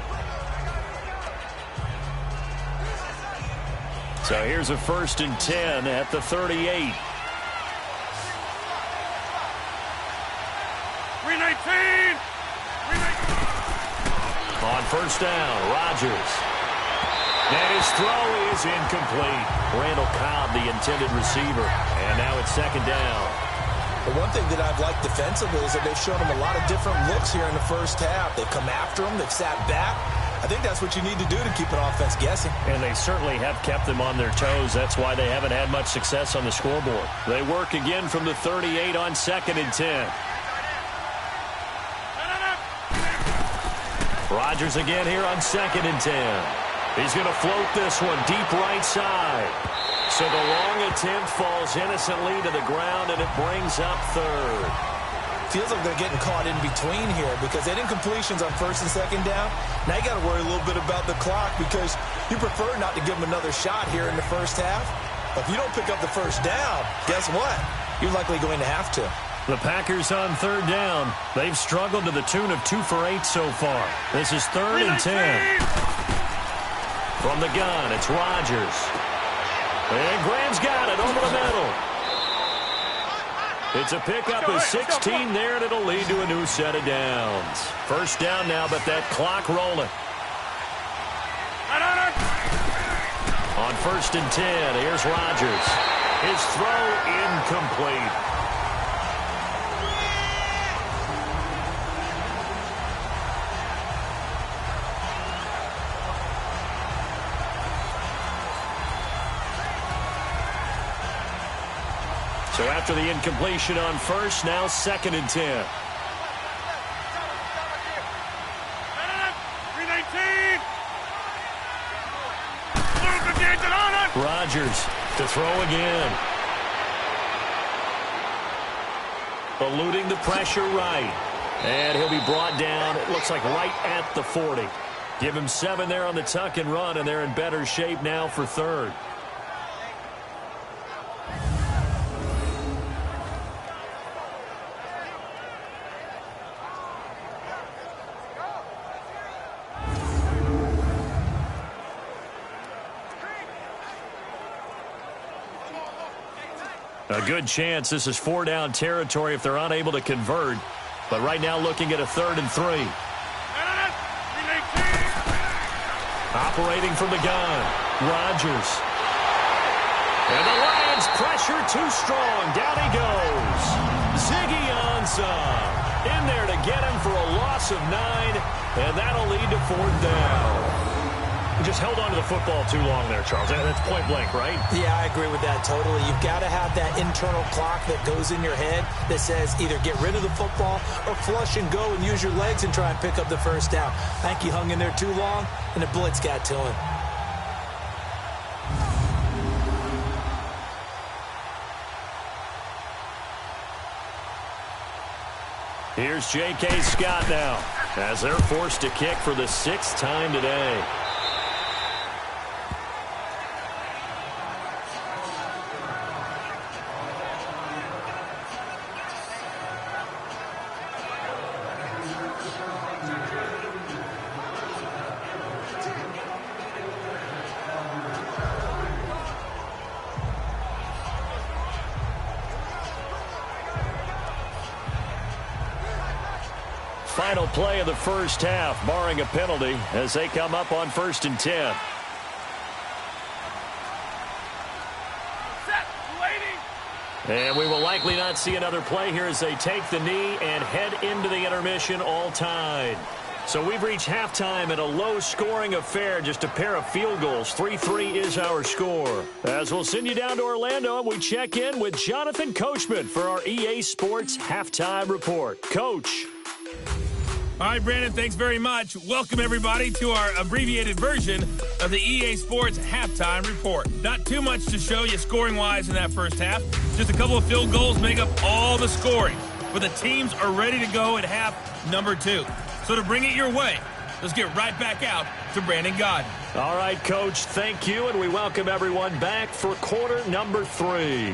So here's a 1st and 10 at the 38. 319. On first down, Rodgers. And his throw is incomplete. Randall Cobb, the intended receiver. And now it's 2nd down. The one thing that I've liked defensively is that they've shown him a lot of different looks here in the first half. They've come after him. They've sat back. I think that's what you need to do to keep an offense guessing. And they certainly have kept them on their toes. That's why they haven't had much success on the scoreboard. They work again from the 38 on 2nd and 10. Rodgers again here on 2nd and 10. He's going to float this one deep right side. So the long attempt falls innocently to the ground, and it brings up 3rd. Feels like they're getting caught in between here because they didn't completions on 1st and 2nd down. Now you got to worry a little bit about the clock because you prefer not to give them another shot here in the first half. But if you don't pick up the first down, guess what? You're likely going to have to. The Packers on 3rd down. They've struggled to the tune of 2 for 8 so far. This is 3rd and 10. From the gun, it's Rodgers. And Graham's got it over the middle. It's a pickup of 16 there, and it'll lead to a new set of downs. First down now, but that clock rolling. On 1st and 10, here's Rodgers. His throw incomplete. So after the incompletion on 1st, now 2nd and 10. 319. Rodgers to throw again. Eluding the pressure right. And he'll be brought down, it looks like right at the 40. Give him 7 there on the tuck and run, and they're in better shape now for 3rd. A good chance this is 4-down territory if they're unable to convert. But right now looking at a 3rd and 3. Operating from the gun, Rodgers. And the Lions pressure too strong. Down he goes. Ziggy Ansah in there to get him for a loss of 9. And that'll lead to 4th down. Just held on to the football too long there, Charles. That's point blank, right? Yeah, I agree with that totally. You've got to have that internal clock that goes in your head that says either get rid of the football or flush and go and use your legs and try and pick up the first down. I think he hung in there too long, and the blitz got to him. Here's J.K. Scott now as they're forced to kick for the 6th time today. Final play of the first half, barring a penalty, as they come up on 1st and 10. And we will likely not see another play here as they take the knee and head into the intermission all tied. So we've reached halftime in a low-scoring affair, just a pair of field goals. 3-3 is our score. As we'll send you down to Orlando, and we check in with Jonathan Coachman for our EA Sports Halftime Report. Coach. All right, Brandon, thanks very much. Welcome, everybody, to our abbreviated version of the EA Sports Halftime Report. Not too much to show you scoring-wise in that first half. Just a couple of field goals make up all the scoring. But the teams are ready to go at half number 2. So to bring it your way, let's get right back out to Brandon Godden. All right, Coach, thank you, and we welcome everyone back for quarter number 3.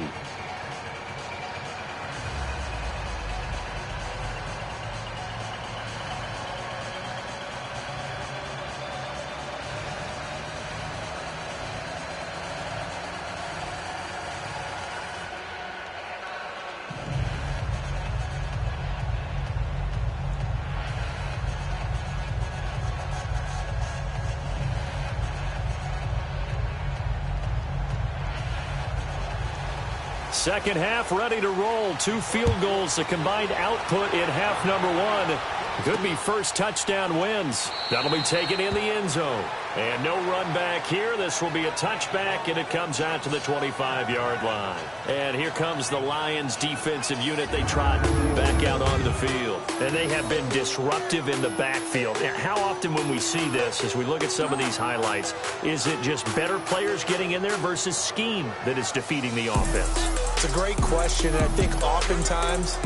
Second half ready to roll. 2 field goals, the combined output in half number 1. Could be first touchdown wins. That'll be taken in the end zone. And no run back here. This will be a touchback, and it comes out to the 25-yard line. And here comes the Lions defensive unit. They trot back out onto the field. And they have been disruptive in the backfield. And how often when we see this, as we look at some of these highlights, is it just better players getting in there versus scheme that is defeating the offense? It's a great question, and I think oftentimes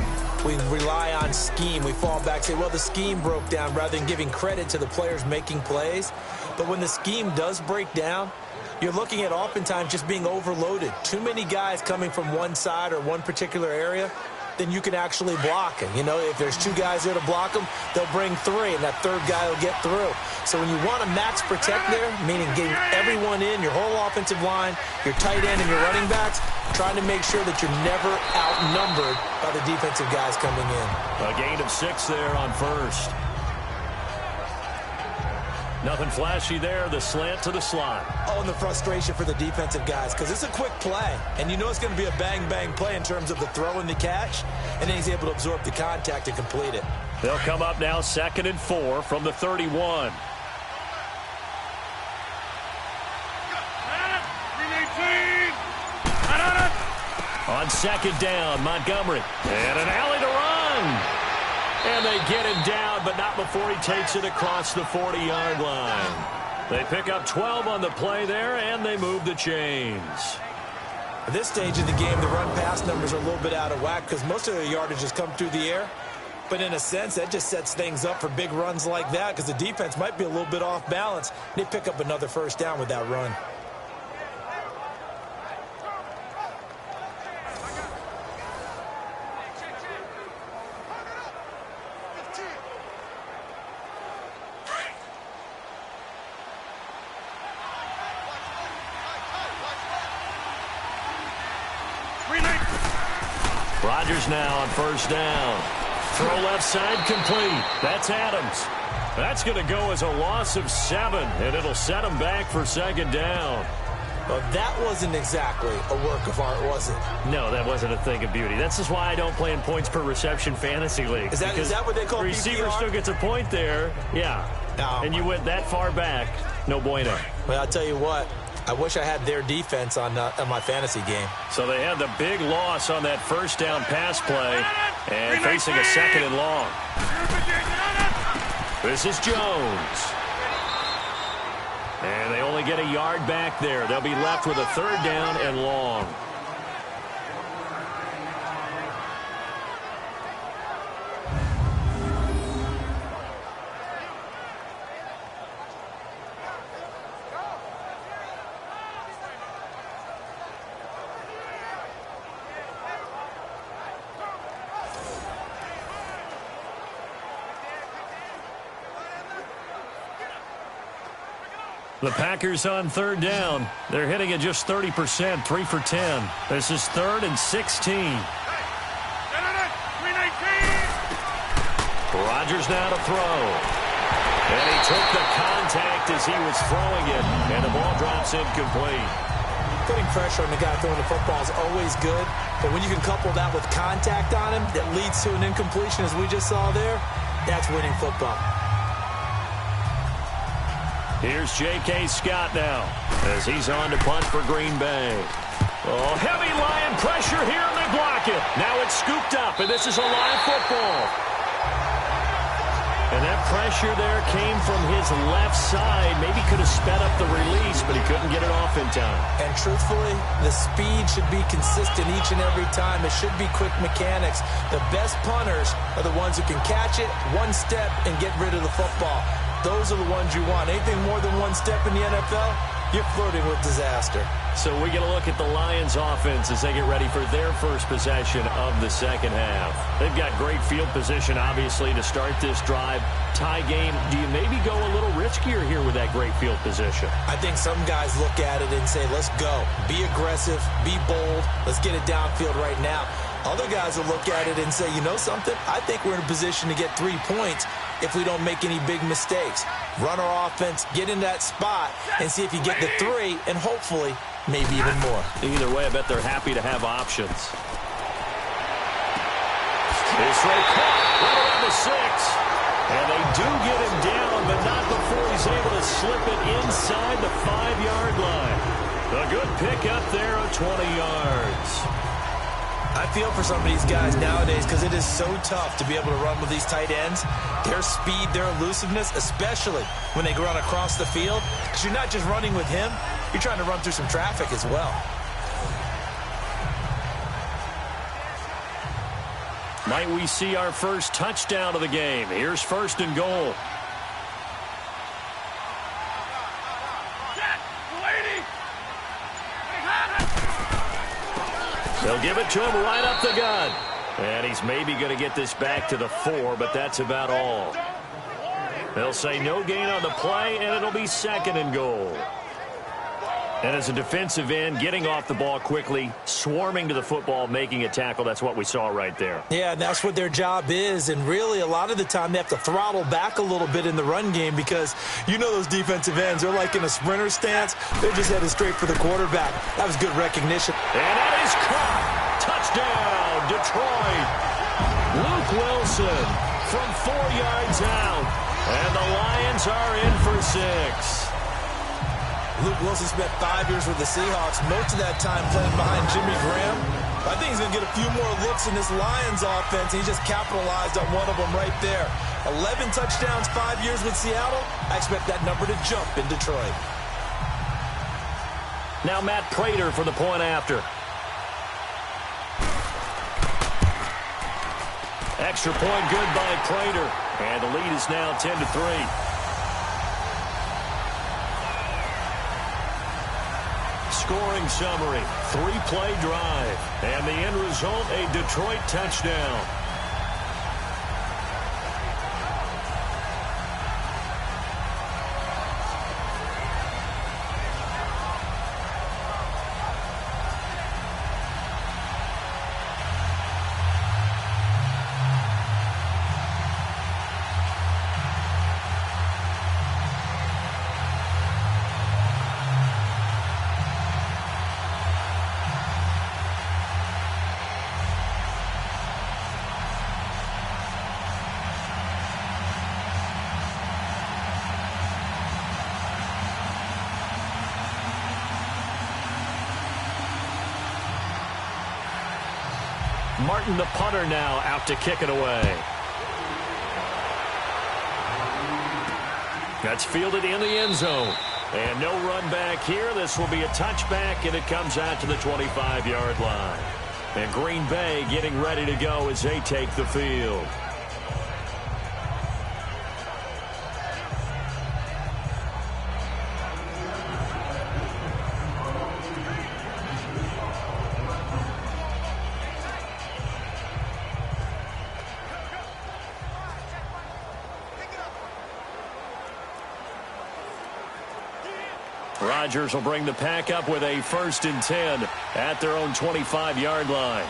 we rely on scheme. We fall back and say, well, the scheme broke down, rather than giving credit to the players making plays. But when the scheme does break down, you're looking at oftentimes just being overloaded. Too many guys coming from one side or one particular area, then you can actually block it. You know, if there's 2 guys there to block them, they'll bring 3, and that 3rd guy will get through. So when you want to max protect there, meaning getting everyone in, your whole offensive line, your tight end, and your running backs, trying to make sure that you're never outnumbered by the defensive guys coming in. A gain of 6 there on first. Nothing flashy there, the slant to the slot. Oh, and the frustration for the defensive guys, because it's a quick play. And you know it's going to be a bang-bang play in terms of the throw and the catch, and then he's able to absorb the contact and complete it. They'll come up now 2nd and 4 from the 31. On 2nd down, Montgomery. And an alley to run. And they get him down, but not before he takes it across the 40-yard line. They pick up 12 on the play there, and they move the chains. At this stage of the game, the run-pass numbers are a little bit out of whack because most of the yardage has come through the air. But in a sense, that just sets things up for big runs like that because the defense might be a little bit off balance. They pick up another first down with that run. Rodgers now on first down. Throw left side complete. That's Adams. That's going to go as a loss of 7, and it'll set him back for 2nd down. Well, that wasn't exactly a work of art, was it? No, that wasn't a thing of beauty. That's just why I don't play in points per reception fantasy league. Is that what they call the receiver PPR? still gets a point there. Yeah. No. And you went that far back. No bueno. Well, I'll tell you what. I wish I had their defense on my fantasy game. So they had the big loss on that first down pass play and facing a 2nd and long. This is Jones. And they only get a yard back there. They'll be left with a 3rd down and long. The Packers on 3rd down. They're hitting at just 30%, 3 for 10. This is 3rd and 16. Rodgers now to throw. And he took the contact as he was throwing it, and the ball drops incomplete. Putting pressure on the guy throwing the football is always good, but when you can couple that with contact on him that leads to an incompletion, as we just saw there, that's winning football. Here's J.K. Scott now as he's on to punt for Green Bay. Oh, heavy Lion pressure here, and they block it. Now it's scooped up, and this is a live football. And that pressure there came from his left side. Maybe could have sped up the release, but he couldn't get it off in time. And truthfully, the speed should be consistent each and every time. It should be quick mechanics. The best punters are the ones who can catch it one step and get rid of the football. Those are the ones you want. Anything more than one step in the NFL, you're flirting with disaster. So we get a look at the Lions offense as they get ready for their first possession of the second half. They've got great field position, obviously, to start this drive. Tie game, do you maybe go a little riskier here with that great field position? I think some guys look at it and say, let's go. Be aggressive. Be bold. Let's get it downfield right now. Other guys will look at it and say, you know something? I think we're in a position to get 3 points if we don't make any big mistakes. Run our offense, get in that spot, and see if you get the 3, and hopefully maybe even more. Either way, I bet they're happy to have options. This right caught right around the 6. And they do get him down, but not before he's able to slip it inside the 5-yard line. A good pickup there of 20 yards. I feel for some of these guys nowadays because it is so tough to be able to run with these tight ends. Their speed, their elusiveness, especially when they run across the field. Because you're not just running with him, you're trying to run through some traffic as well. Might we see our first touchdown of the game? Here's 1st and goal. They'll give it to him right up the gut. And he's maybe going to get this back to the 4, but that's about all. They'll say no gain on the play, and it'll be 2nd and goal. And as a defensive end, getting off the ball quickly, swarming to the football, making a tackle, that's what we saw right there. Yeah, and that's what their job is. And really, a lot of the time, they have to throttle back a little bit in the run game because you know those defensive ends, they're like in a sprinter stance. They're just headed straight for the quarterback. That was good recognition. And that is caught. Touchdown, Detroit. Luke Wilson from 4 yards out. And the Lions are in for 6. Luke Wilson spent 5 years with the Seahawks, most of that time playing behind Jimmy Graham. I think he's going to get a few more looks in this Lions offense. He just capitalized on one of them right there. 11 touchdowns, 5 years with Seattle. I expect that number to jump in Detroit. Now Matt Prater for the point after. Extra point good by Prater. And the lead is now 10-3. Scoring summary, 3-play drive, and the end result, a Detroit touchdown. Marton, the punter, now out to kick it away. That's fielded in the end zone. And no run back here. This will be a touchback, and it comes out to the 25-yard line. And Green Bay getting ready to go as they take the field. Rodgers will bring the pack up with a 1st and 10 at their own 25-yard line.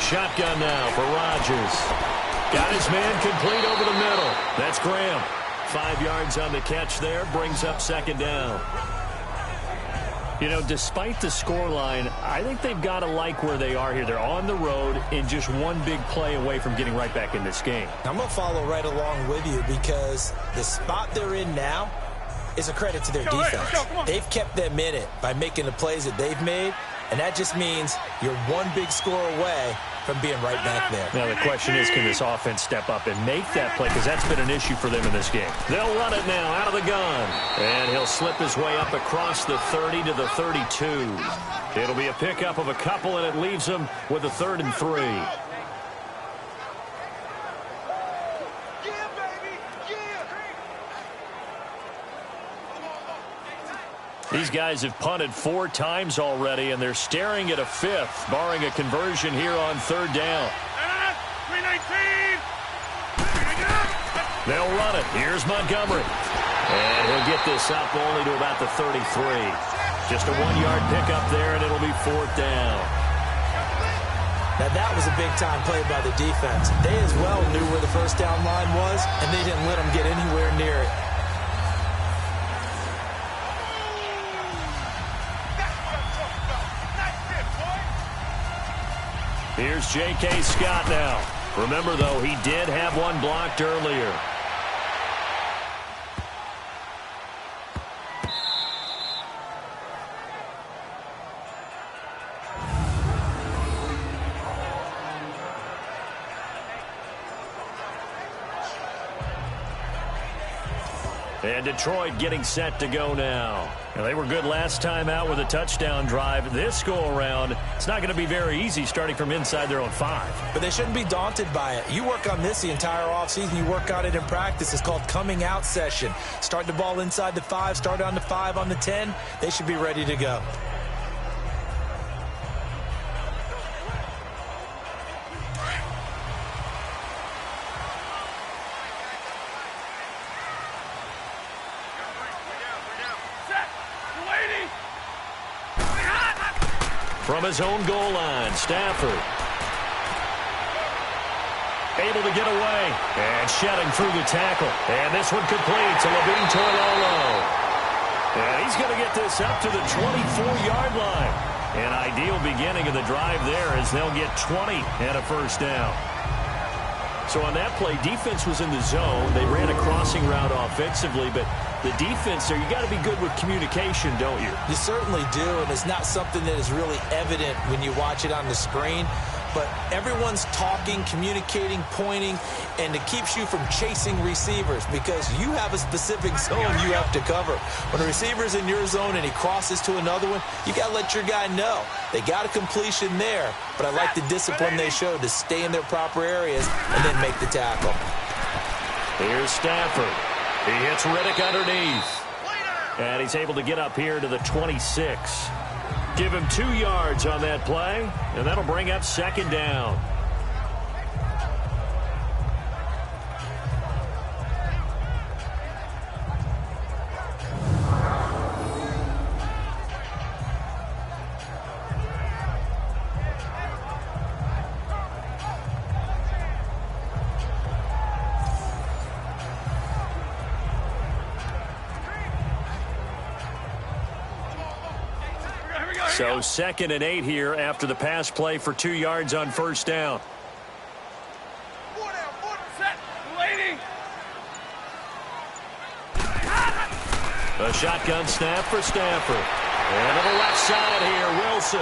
Shotgun now for Rodgers. Got his man complete over the middle. That's Graham. 5 yards on the catch there, brings up 2nd down. You know, despite the scoreline, I think they've got to like where they are here. They're on the road and just one big play away from getting right back in this game. I'm going to follow right along with you because the spot they're in now is a credit to their defense. They've kept them in it by making the plays that they've made. And that just means you're one big score away from being right back there. Now the question is, can this offense step up and make that play? Because that's been an issue for them in this game. They'll run it now out of the gun. And he'll slip his way up across the 30 to the 32. It'll be a pickup of a couple, and it leaves them with a 3rd and 3. These guys have punted 4 times already, and they're staring at a 5th, barring a conversion here on 3rd down. They'll run it. Here's Montgomery. And he'll get this up only to about the 33. Just a 1-yard pickup there, and it'll be 4th down. Now that was a big-time play by the defense. They as well knew where the first down line was, and they didn't let them get anywhere near it. Here's J.K. Scott now. Remember, though, he did have one blocked earlier. And Detroit getting set to go now. And they were good last time out with a touchdown drive. This go-around, it's not going to be very easy starting from inside their own 5. But they shouldn't be daunted by it. You work on this the entire offseason. You work on it in practice. It's called coming out session. Start the ball inside the 5, start on the 5, on the 10. They should be ready to go. From his own goal line, Stafford. Able to get away. And shedding through the tackle. And this one complete to Levine Toilolo. And he's going to get this up to the 24-yard line. An ideal beginning of the drive there as they'll get 20 and a first down. So on that play, defense was in the zone. They ran a crossing route offensively, but the defense there, you got to be good with communication, don't you? You certainly do, and it's not something that is really evident when you watch it on the screen. But everyone's talking, communicating, pointing, and it keeps you from chasing receivers because you have a specific zone you have to cover. When a receiver's in your zone and he crosses to another one, you got to let your guy know. They got a completion there, but I like the discipline they showed to stay in their proper areas and then make the tackle. Here's Stafford. He hits Riddick underneath. And he's able to get up here to the 26. Give him 2 yards on that play, and that'll bring up 2nd down. So 2nd and 8 here after the pass play for 2 yards on first down. A shotgun snap for Stafford. And to the left side here, Wilson.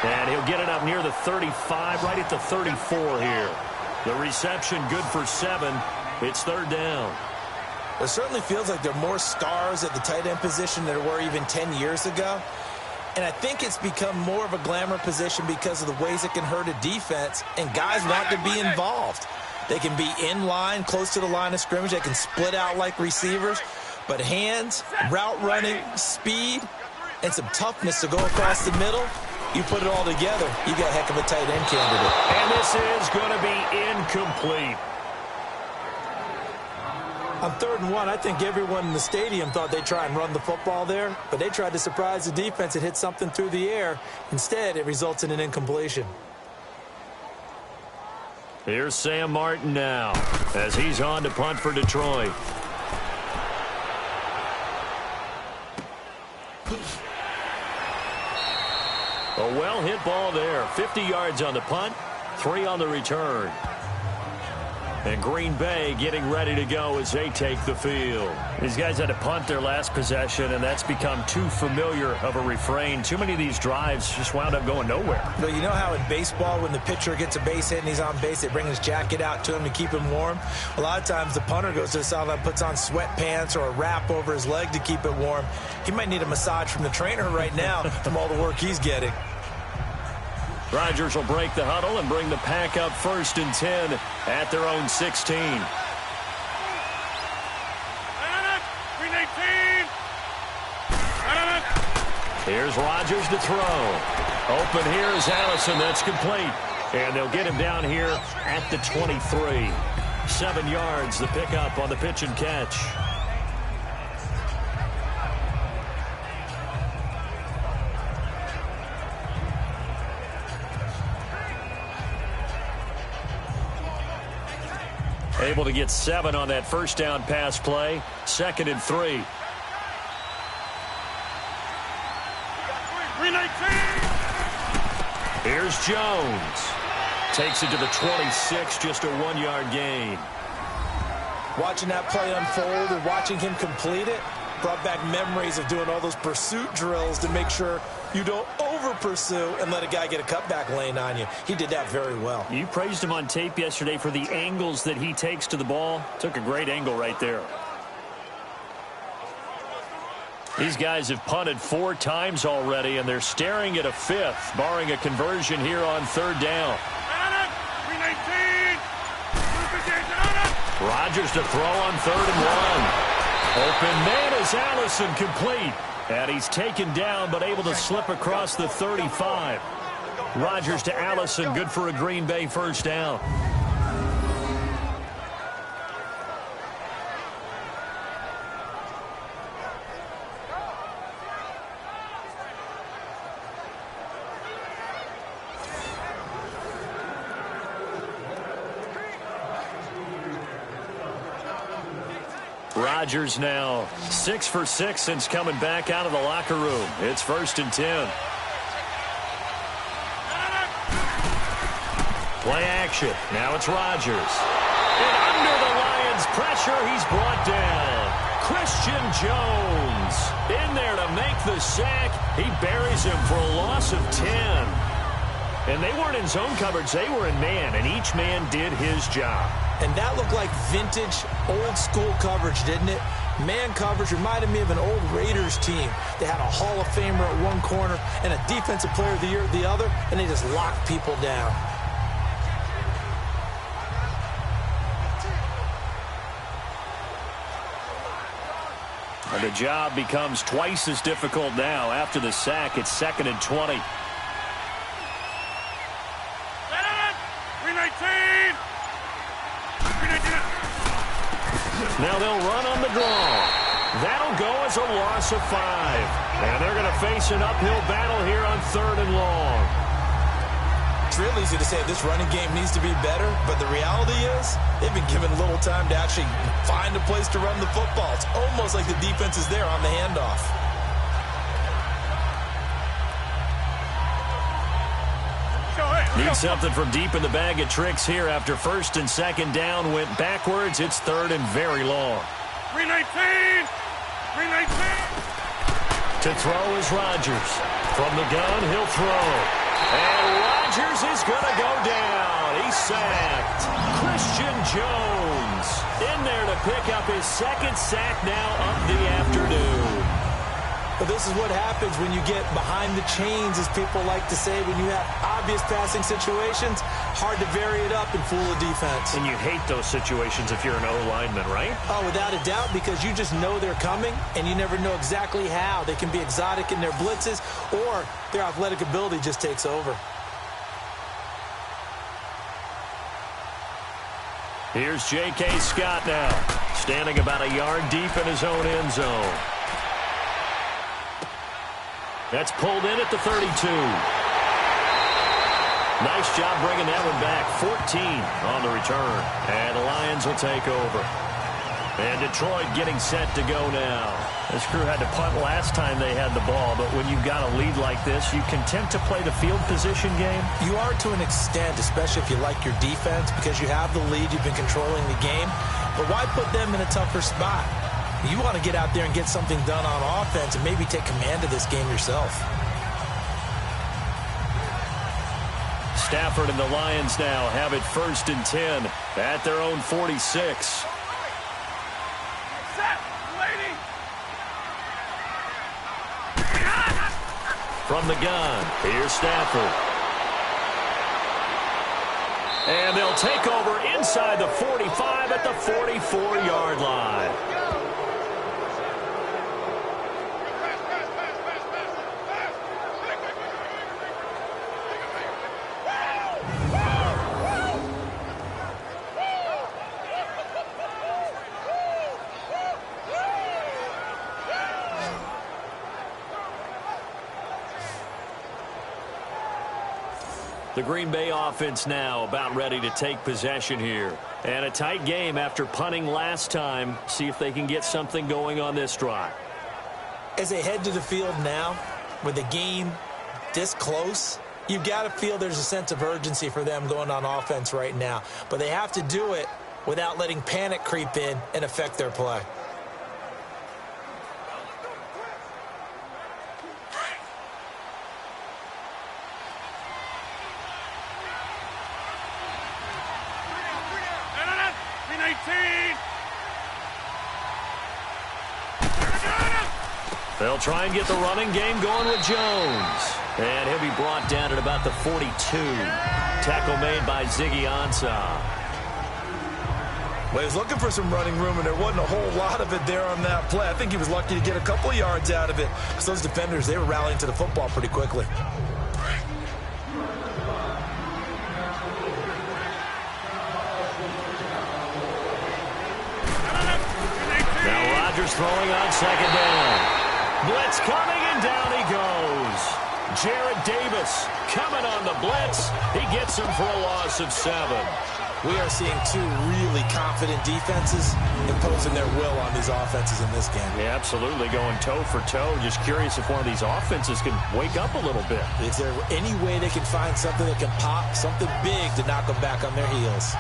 And he'll get it up near the 35, right at the 34 here. The reception good for 7. It's 3rd down. It certainly feels like there are more stars at the tight end position than there were even 10 years ago. And I think it's become more of a glamour position because of the ways it can hurt a defense, and guys want to be involved. They can be in line, close to the line of scrimmage. They can split out like receivers. But hands, route running, speed, and some toughness to go across the middle, you put it all together, you got a heck of a tight end candidate. And this is going to be incomplete. On 3rd and 1, I think everyone in the stadium thought they'd try and run the football there, but they tried to surprise the defense and hit something through the air. Instead, it results in an incompletion. Here's Sam Marton now as he's on to punt for Detroit. A well-hit ball there. 50 yards on the punt, 3 on the return. And Green Bay getting ready to go as they take the field. These guys had to punt their last possession, and that's become too familiar of a refrain. Too many of these drives just wound up going nowhere. But you know how in baseball, when the pitcher gets a base hit and he's on base, they bring his jacket out to him to keep him warm? A lot of times the punter goes to the sideline, puts on sweatpants or a wrap over his leg to keep it warm. He might need a massage from the trainer right now from all the work he's getting. Rodgers will break the huddle and bring the pack up 1st and 10 at their own 16. Here's Rodgers to throw. Open here is Allison. That's complete. And they'll get him down here at the 23. 7 yards, the pickup on the pitch and catch. Able to get 7 on that first down pass play. 2nd and 3. Here's Jones. Takes it to the 26, just a 1-yard gain. Watching that play unfold and watching him complete it brought back memories of doing all those pursuit drills to make sure you don't over-pursue and let a guy get a cutback lane on you. He did that very well. You praised him on tape yesterday for the angles that he takes to the ball. Took a great angle right there. These guys have punted 4 times already, and they're staring at a 5th, barring a conversion here on 3rd down. Rodgers to throw on 3rd and 1. Open man is Allison, complete. And he's taken down, but able to slip across the 35. Rodgers to Allison, good for a Green Bay first down. Rodgers now 6 for 6 since coming back out of the locker room. It's 1st and 10. Play action. Now it's Rodgers. And under the Lions' pressure, he's brought down. Christian Jones in there to make the sack. He buries him for a loss of 10. And they weren't in zone coverage. They were in man, and each man did his job. And that looked like vintage, old-school coverage, didn't it? Man coverage reminded me of an old Raiders team. They had a Hall of Famer at one corner and a Defensive Player of the Year at the other, and they just locked people down. And the job becomes twice as difficult now. After the sack, it's 2nd and 20. Now they'll run on the draw. That'll go as a loss of 5. And they're going to face an uphill battle here on 3rd and long. It's real easy to say this running game needs to be better, but the reality is they've been given little time to actually find a place to run the football. It's almost like the defense is there on the handoff. Need something from deep in the bag of tricks here after 1st and 2nd down went backwards. It's 3rd and very long. 319! 319! To throw is Rodgers. From the gun, he'll throw. And Rodgers is going to go down. He's sacked. Christian Jones in there to pick up his 2nd sack now of the afternoon. But this is what happens when you get behind the chains, as people like to say, when you have obvious passing situations. Hard to vary it up and fool a defense. And you hate those situations if you're an O-lineman, right? Oh, without a doubt, because you just know they're coming, and you never know exactly how. They can be exotic in their blitzes, or their athletic ability just takes over. Here's J.K. Scott now, standing about a yard deep in his own end zone. That's pulled in at the 32. Nice job bringing that one back. 14 on the return. And the Lions will take over. And Detroit getting set to go now. This crew had to punt last time they had the ball, but when you've got a lead like this, you content to play the field position game? You are to an extent, especially if you like your defense, because you have the lead, you've been controlling the game. But why put them in a tougher spot? You want to get out there and get something done on offense and maybe take command of this game yourself. Stafford and the Lions now have it 1st and 10 at their own 46. From the gun, here's Stafford. And they'll take over inside the 45 at the 44-yard line. The Green Bay offense now about ready to take possession here. And a tight game after punting last time. See if they can get something going on this drive. As they head to the field now, with the game this close, you've got to feel there's a sense of urgency for them going on offense right now. But they have to do it without letting panic creep in and affect their play. They'll try and get the running game going with Jones. And he'll be brought down at about the 42. Tackle made by Ziggy Ansah. Well, he was looking for some running room, and there wasn't a whole lot of it there on that play. I think he was lucky to get a couple of yards out of it, because those defenders, they were rallying to the football pretty quickly. Now Rodgers throwing on 2nd down. Blitz coming, and down he goes. Jarrett Davis coming on the blitz. He gets him for a loss of 7. We are seeing two really confident defenses imposing their will on these offenses in this game. Yeah, absolutely, going toe for toe. Just curious if one of these offenses can wake up a little bit. Is there any way they can find something that can pop, something big to knock them back on their heels?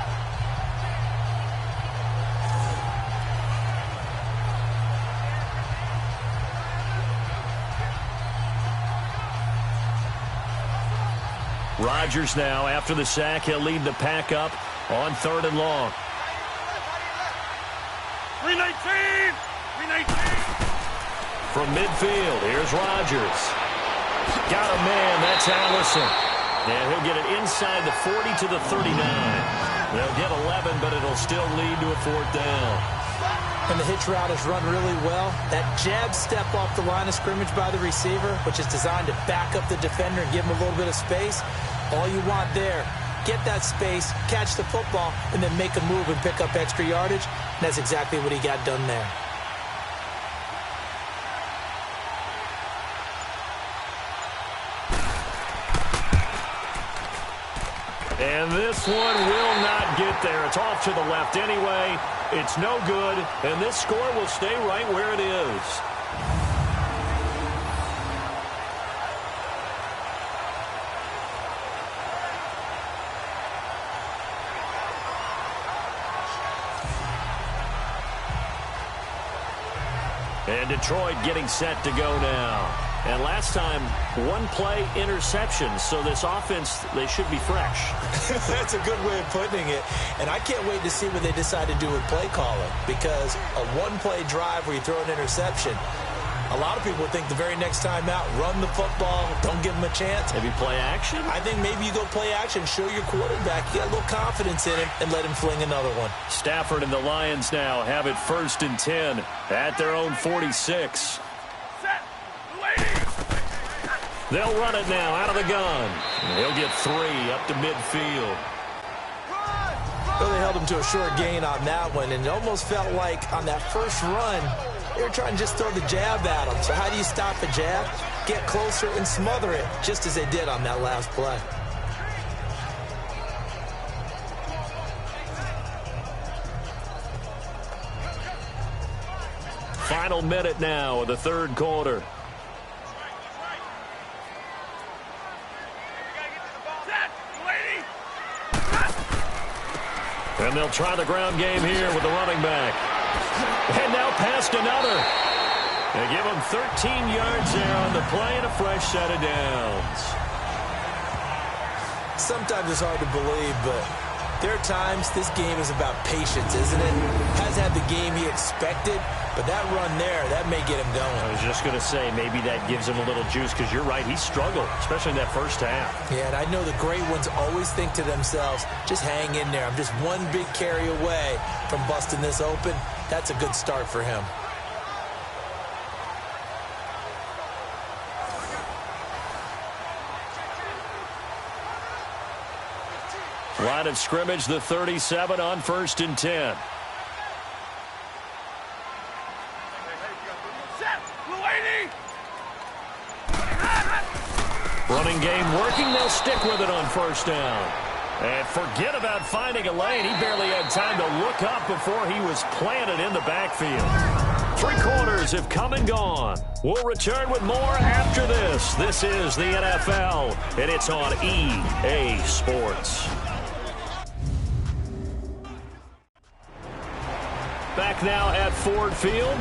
Rodgers now, after the sack, he'll lead the pack up on 3rd and long. 319! 319! From midfield, here's Rodgers. Got a man, that's Allison. And he'll get it inside the 40 to the 39. They'll get 11, but it'll still lead to a 4th down. And the hitch route is run really well. That jab step off the line of scrimmage by the receiver, which is designed to back up the defender and give him a little bit of space. All you want there, get that space, catch the football, and then make a move and pick up extra yardage. And that's exactly what he got done there. And this one will not get there. It's off to the left anyway. It's no good, and this score will stay right where it is. And Detroit getting set to go now. And last time, 1-play interception. So this offense, they should be fresh. That's a good way of putting it. And I can't wait to see what they decide to do with play calling. Because a 1-play drive where you throw an interception, a lot of people think the very next time out, run the football, don't give them a chance. Maybe play action? I think maybe you go play action, show your quarterback, you got a little confidence in him, and let him fling another one. Stafford and the Lions now have it 1st and 10 at their own 46. They'll run it now out of the gun. And he'll get 3 up to midfield. Well, they held him to a short gain on that one, and it almost felt like on that first run, they were trying to just throw the jab at him. So how do you stop the jab? Get closer and smother it, just as they did on that last play. Final minute now of the third quarter. And they'll try the ground game here with the running back. And now past another. They give him 13 yards there on the play and a fresh set of downs. Sometimes it's hard to believe, but there are times this game is about patience, isn't it? Hasn't had the game he expected, but that run there, that may get him going. I was just going to say, maybe that gives him a little juice, because you're right, he struggled, especially in that first half. Yeah, and I know the great ones always think to themselves, just hang in there. I'm just one big carry away from busting this open. That's a good start for him. Line of scrimmage, the 37 on 1st and 10. Running game working. They'll stick with it on 1st down. And forget about finding a lane. He barely had time to look up before he was planted in the backfield. 3 quarters have come and gone. We'll return with more after this. This is the NFL, and it's on EA Sports. Back now at Ford Field.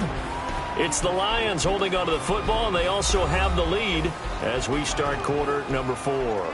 It's the Lions holding onto the football, and they also have the lead as we start quarter number 4.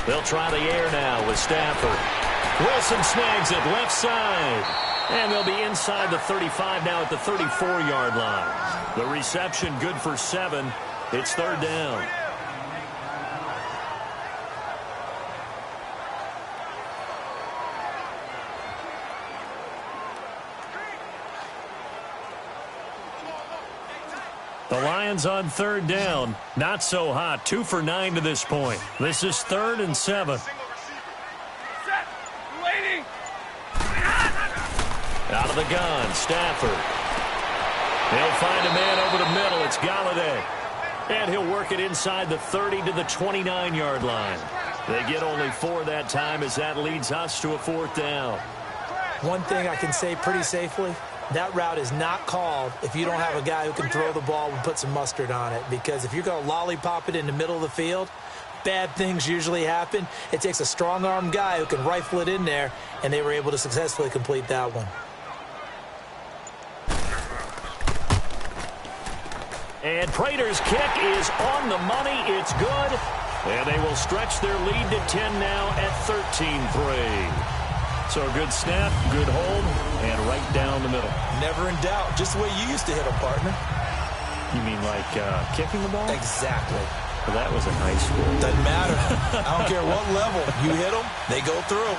They'll try the air now with Stafford. Wilson snags it left side. And they'll be inside the 35 now at the 34-yard line. The reception good for 7. It's 3rd down. The Lions on 3rd down. Not so hot. 2 for 9 to this point. This is 3rd and 7. Out of the gun, Stafford. He'll find a man over the middle. It's Galladay. And he'll work it inside the 30 to the 29-yard line. They get only 4 that time as that leads us to a 4th down. One thing I can say pretty safely, that route is not called if you don't have a guy who can throw the ball and put some mustard on it. Because if you're going to lollipop it in the middle of the field, bad things usually happen. It takes a strong-armed guy who can rifle it in there, and they were able to successfully complete that one. And Prater's kick is on the money. It's good. And they will stretch their lead to 10 now at 13-3. So a good snap, good hold, and right down the middle. Never in doubt. Just the way you used to hit them, partner. You mean like kicking the ball? Exactly. Well, that was in high school. Doesn't matter. I don't care what level. You hit them, they go through.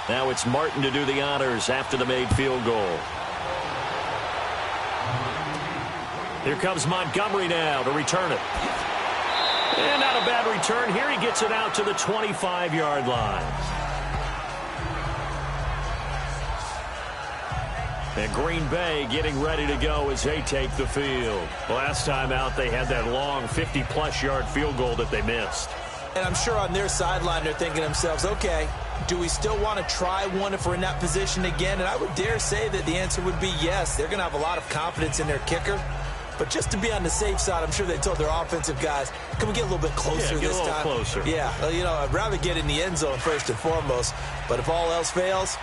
Now it's Marton to do the honors after the made field goal. Here comes Montgomery now to return it. And not a bad return. Here he gets it out to the 25-yard line. And Green Bay getting ready to go as they take the field. Last time out, they had that long 50-plus yard field goal that they missed. And I'm sure on their sideline they're thinking to themselves, okay, do we still want to try one if we're in that position again? And I would dare say that the answer would be yes. They're going to have a lot of confidence in their kicker. But just to be on the safe side, I'm sure they told their offensive guys, can we get a little bit closer this time? Yeah, get a little closer. Yeah, well, you know, I'd rather get in the end zone first and foremost. But if all else fails,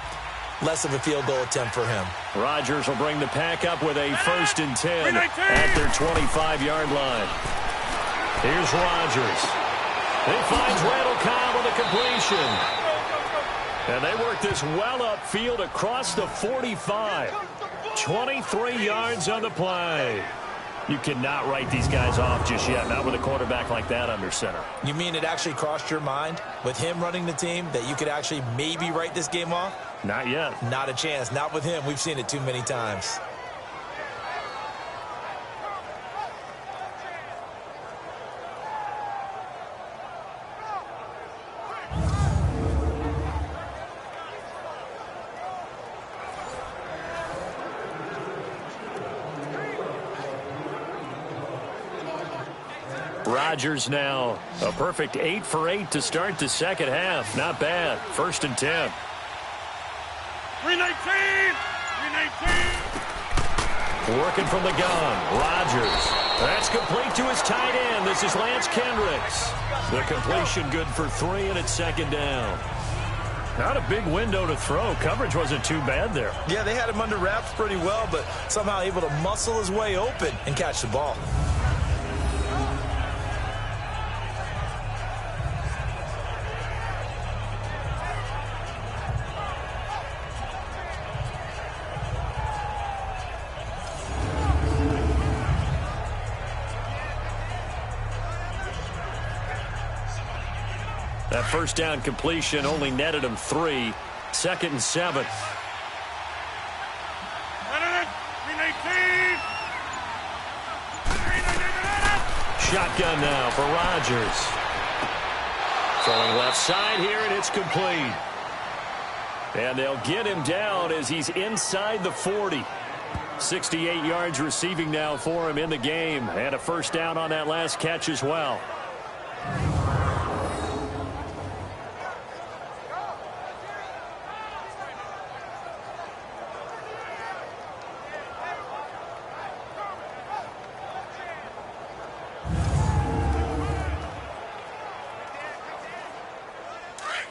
less of a field goal attempt for him. Rodgers will bring the pack up with a 1st and 10 at their 25-yard line. Here's Rodgers. He finds Randall Cobb with a completion. And they work this well upfield across the 45. 23 yards on the play. You cannot write these guys off just yet, not with a quarterback like that under center. You mean it actually crossed your mind with him running the team that you could actually maybe write this game off? Not yet. Not a chance. Not with him. We've seen it too many times. Rodgers now a perfect 8 for 8 to start the second half. Not bad. 1st and 10. 319! 319! Working from the gun. Rodgers. That's complete to his tight end. This is Lance Kendricks. The completion good for 3, and it's 2nd down. Not a big window to throw. Coverage wasn't too bad there. Yeah, they had him under wraps pretty well, but somehow able to muscle his way open and catch the ball. That first down completion only netted him 3. 2nd and 7. Shotgun now for Rodgers. Throwing left side here, and it's complete. And they'll get him down as he's inside the 40. 68 yards receiving now for him in the game. And a first down on that last catch as well.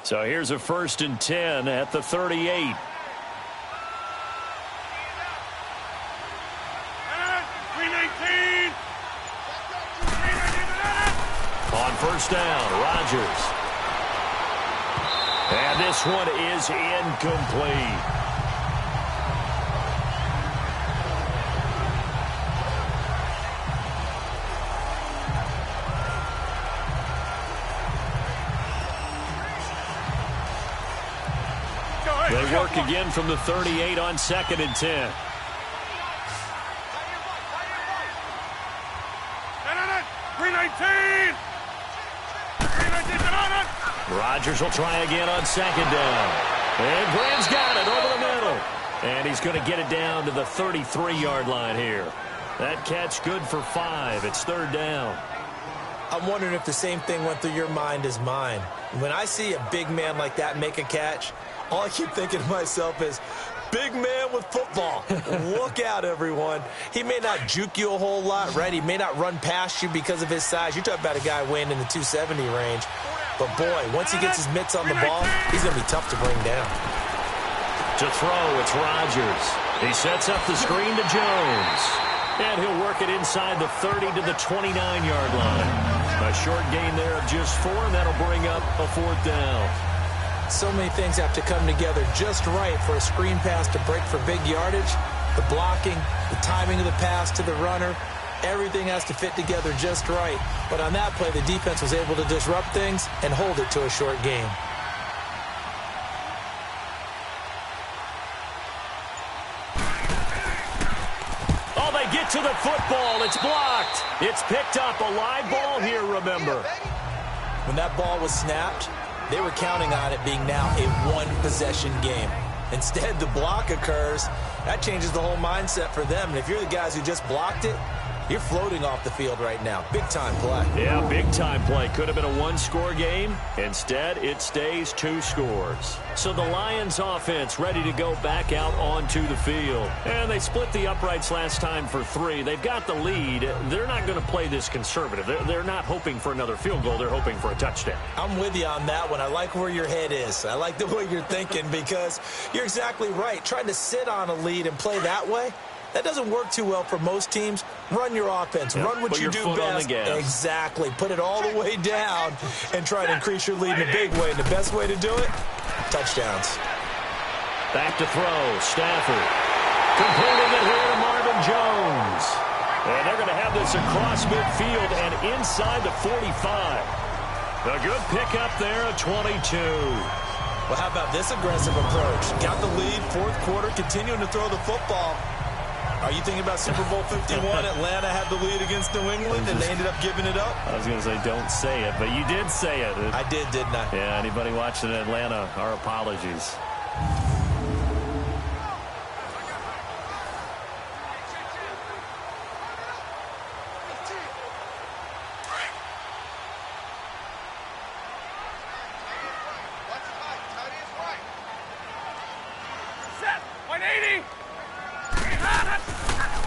So here's a 1st and 10 at the 38. On 1st down, Rodgers. And this one is incomplete. They work again from the 38 on 2nd and 10. Rodgers will try again on 2nd down. And Graham's got it over the middle. And he's going to get it down to the 33-yard line here. That catch good for 5. It's 3rd down. I'm wondering if the same thing went through your mind as mine. When I see a big man like that make a catch, all I keep thinking to myself is, big man with football. Look out, everyone. He may not juke you a whole lot, right? He may not run past you because of his size. You're talking about a guy weighing in the 270 range. But, boy, once he gets his mitts on the ball, he's going to be tough to bring down. To throw, it's Rodgers. He sets up the screen to Jones. And he'll work it inside the 30 to the 29-yard line. A short gain there of just 4, and that'll bring up a 4th down. So many things have to come together just right for a screen pass to break for big yardage. The blocking, the timing of the pass to the runner, everything has to fit together just right. But on that play, the defense was able to disrupt things and hold it to a short gain. Oh, they get to the football. It's blocked. It's picked up. A live ball here, remember. When that ball was snapped, they were counting on it being now a one-possession game. Instead, the block occurs. That changes the whole mindset for them. And if you're the guys who just blocked it, you're floating off the field right now. Big-time play. Yeah, big-time play. Could have been a one-score game. Instead, it stays 2 scores. So the Lions offense ready to go back out onto the field. And they split the uprights last time for 3. They've got the lead. They're not going to play this conservative. They're not hoping for another field goal. They're hoping for a touchdown. I'm with you on that one. I like where your head is. I like the way you're thinking because you're exactly right. Trying to sit on a lead and play that way, That doesn't work too well for most teams. Run your offense. Yep. Run what you do Put your foot on best. the gas. Exactly. Put it all the way down and try to increase your lead in a big way. And the best way to do it, touchdowns. Back to throw. Stafford. Completing it here to Marvin Jones. And they're going to have this across midfield and inside the 45. A good pickup there at 22. Well, how about this aggressive approach? Got the lead, fourth quarter, continuing to throw the football. Are you thinking about Super Bowl 51? Atlanta had the lead against New England, and they ended up giving it up? I was going to say don't say it, but you did say it. I did, didn't I? Yeah, anybody watching Atlanta, our apologies.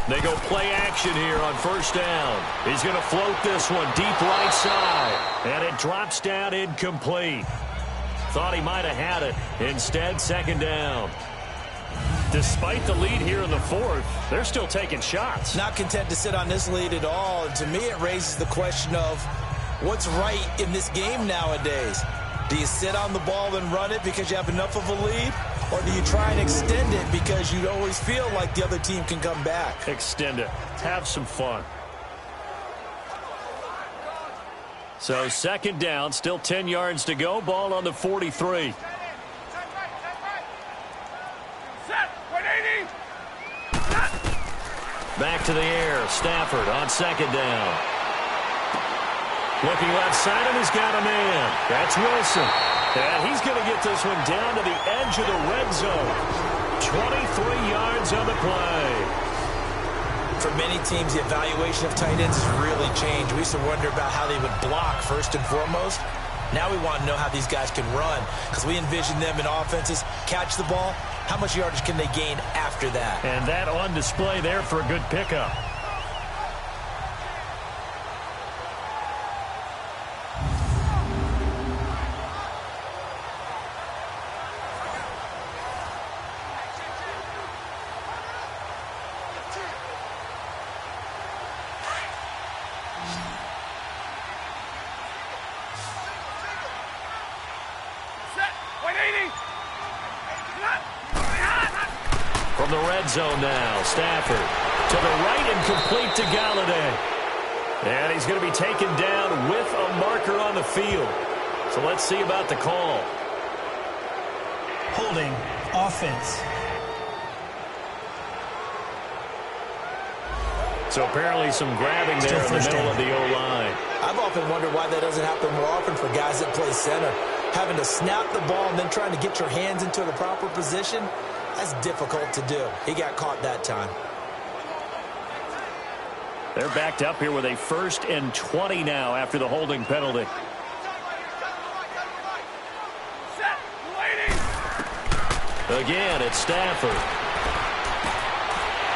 They go play action here on first down. He's going to float this one deep right side. And it drops down incomplete. Thought he might have had it. Instead, second down. Despite the lead here in the fourth, they're still taking shots. Not content to sit on this lead at all. And to me, it raises the question of what's right in this game nowadays. Do you sit on the ball and run it because you have enough of a lead? Or do you try and extend it because you always feel like the other team can come back? Extend it. Have some fun. So second down, still 10 yards to go. Ball on the 43. Back to the air. Stafford on second down. Looking left side, and he's got a man. That's Wilson. And he's going to get this one down to the edge of the red zone. 23 yards on the play. For many teams, the evaluation of tight ends has really changed. We used to wonder about how they would block first and foremost. Now we want to know how these guys can run, because we envision them in offenses catch the ball. How much yardage can they gain after that? And that on display there for a good pickup. From the red zone now, Stafford to the right and complete to Galladay. And he's going to be taken down with a marker on the field. So let's see about the call. Holding offense. So apparently some grabbing there in the middle of the O-line. I've often wondered why that doesn't happen more often for guys that play center. Having to snap the ball and then trying to get your hands into the proper position, that's difficult to do. He got caught that time. They're backed up here with a 1st and 20 now after the holding penalty. Again, it's Stafford.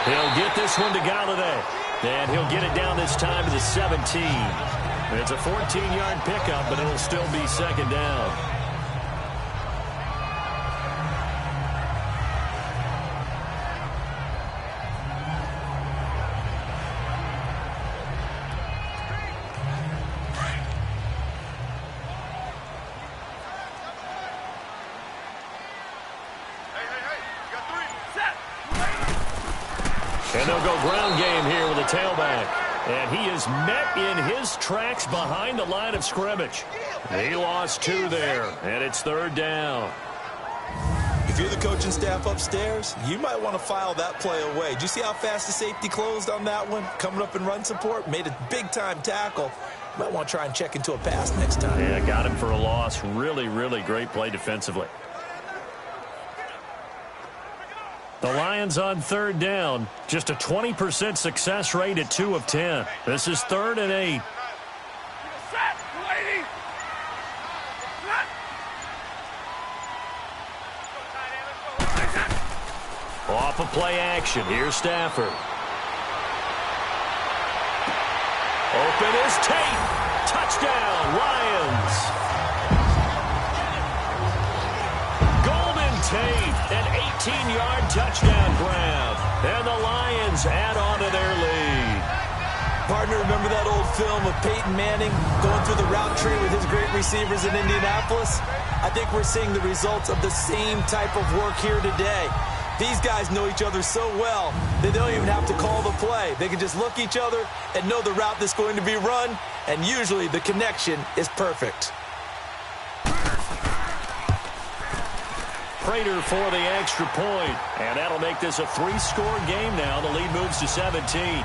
He'll get this one to Galladay. And he'll get it down this time to the 17. It's a 14-yard pickup, but it'll still be second down. And they'll go ground game here with a tailback. And he is met in his tracks behind the line of scrimmage. He lost 2 there, and it's 3rd down. If you're the coaching staff upstairs, you might want to file that play away. Do you see how fast the safety closed on that one? Coming up in run support, made a big-time tackle. You might want to try and check into a pass next time. Yeah, got him for a loss. Really, really great play defensively. The Lions on 3rd down. Just a 20% success rate at 2 of 10. This is 3rd and 8. Off of play action. Here's Stafford. Open is Tate. Touchdown, Lions. Golden Tate, an 18-yard touchdown grab. And the Lions add on to their lead. Partner, remember that old film of Peyton Manning going through the route tree with his great receivers in Indianapolis? I think we're seeing the results of the same type of work here today. These guys know each other so well that they don't even have to call the play. They can just look each other and know the route that's going to be run, and usually the connection is perfect. Prater for the extra point, and that'll make this a 3-score game now. The lead moves to 17.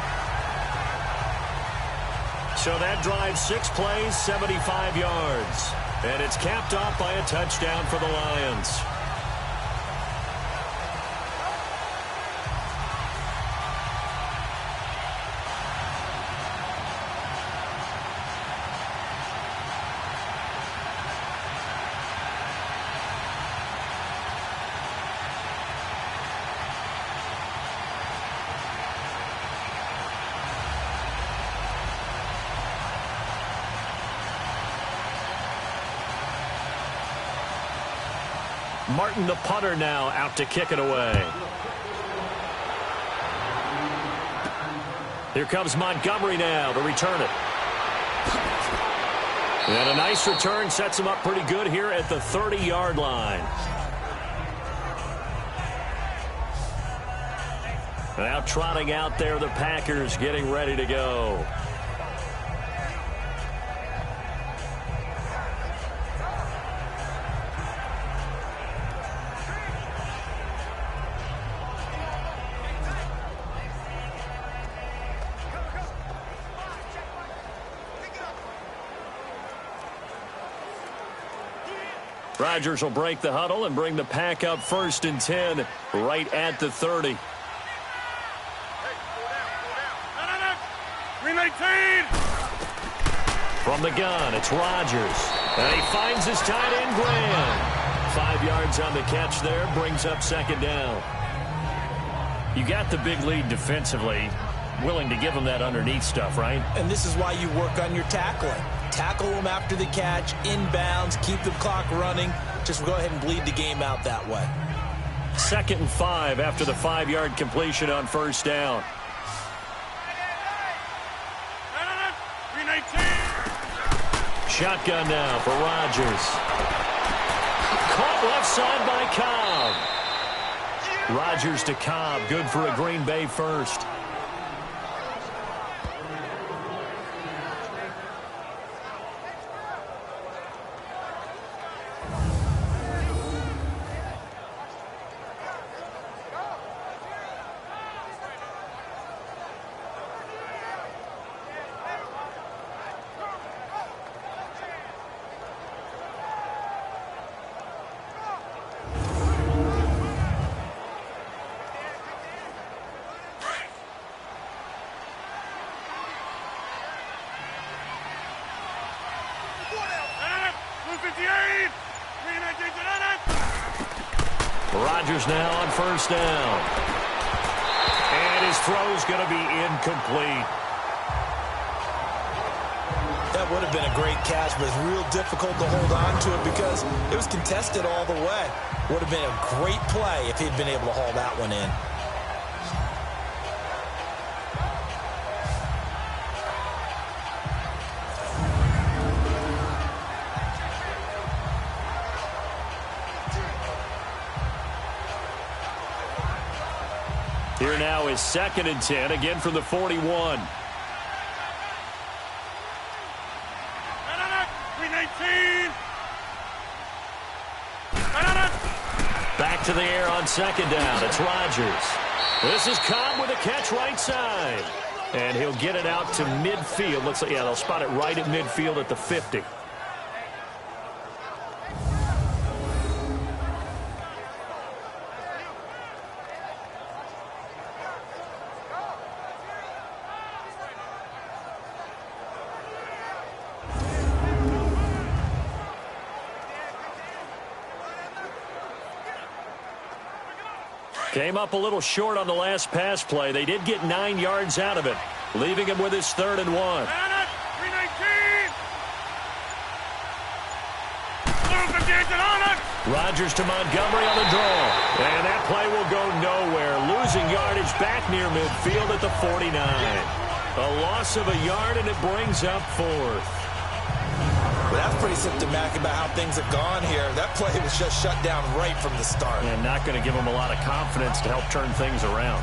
So that drives 6 plays, 75 yards. And it's capped off by a touchdown for the Lions. Marton, the punter, now out to kick it away. Here comes Montgomery now to return it. And a nice return sets him up pretty good here at the 30-yard line. Now trotting out there, the Packers getting ready to go. Rodgers will break the huddle and bring the pack up 1st and 10 right at the 30. From the gun, it's Rodgers. And he finds his tight end, Graham. 5 yards on the catch there, brings up 2nd down. You got the big lead defensively. Willing to give him that underneath stuff, right? And this is why you work on your tackling. Tackle them after the catch, inbounds, keep the clock running. Just go ahead and bleed the game out that way. 2nd and 5 after the 5-yard completion on 1st down. Shotgun now for Rodgers. Caught left side by Cobb. Rodgers to Cobb, good for a Green Bay first. Rodgers now on 1st down. And his throw's going to be incomplete. That would have been a great catch, but it's real difficult to hold on to it because it was contested all the way. Would have been a great play if he'd been able to haul that one in. Here now is 2nd and 10, again from the 41. Back to the air on 2nd down. It's Rodgers. This is Cobb with a catch right side. And he'll get it out to midfield. Looks like, yeah, they'll spot it right at midfield at the 50. Came up a little short on the last pass play. They did get 9 yards out of it, leaving him with his 3rd and 1. Rodgers to Montgomery on the draw. And that play will go nowhere. Losing yardage back back near midfield at the 49. A loss of a yard, and it brings up 4th. Well, that's pretty symptomatic about how things have gone here. That play was just shut down right from the start. And not going to give them a lot of confidence to help turn things around.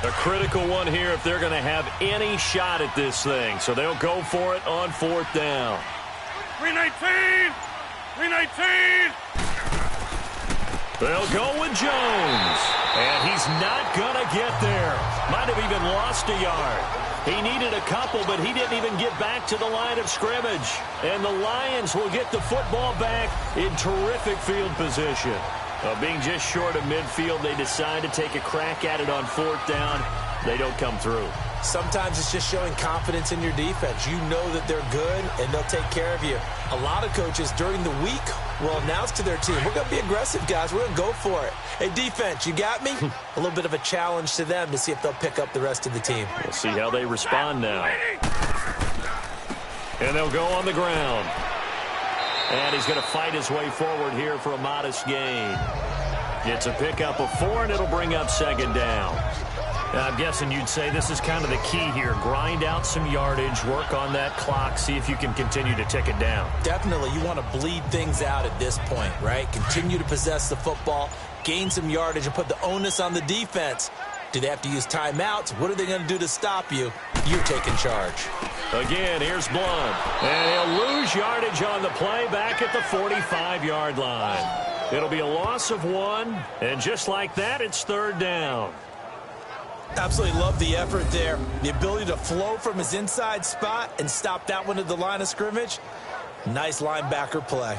A critical one here if they're going to have any shot at this thing. So they'll go for it on 4th down. 319! 319! They'll go with Jones. And he's not going to get there. Might have even lost a yard. He needed a couple, but he didn't even get back to the line of scrimmage. And the Lions will get the football back in terrific field position. Being just short of midfield, they decide to take a crack at it on 4th down. They don't come through. Sometimes it's just showing confidence in your defense. You know that they're good, and they'll take care of you. A lot of coaches during the week will announce to their team, we're going to be aggressive, guys. We're going to go for it. Hey, defense, you got me? A little bit of a challenge to them to see if they'll pick up the rest of the team. We'll see how they respond now. And they'll go on the ground. And he's going to fight his way forward here for a modest gain. It's a pickup of 4, and it'll bring up 2nd down. I'm guessing you'd say this is kind of the key here. Grind out some yardage, work on that clock, see if you can continue to tick it down. Definitely. You want to bleed things out at this point, right? Continue to possess the football, gain some yardage, and put the onus on the defense. Do they have to use timeouts? What are they going to do to stop you? You're taking charge. Again, here's Blunt. And he'll lose yardage on the play back at the 45-yard line. It'll be a loss of 1, and just like that, it's 3rd down. Absolutely love the effort there. The ability to flow from his inside spot and stop that one at the line of scrimmage. Nice linebacker play.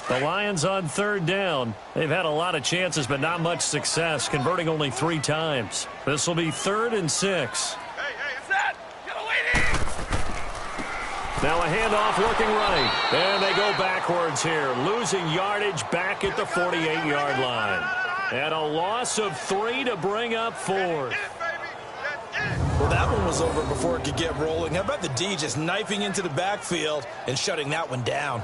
The Lions on 3rd down. They've had a lot of chances, but not much success, converting only 3 times. This will be 3rd and 6. Now a handoff looking right. And they go backwards here, losing yardage back at the 48-yard line. And a loss of 3 to bring up 4th. Well, that one was over before it could get rolling. How about the D just knifing into the backfield and shutting that one down?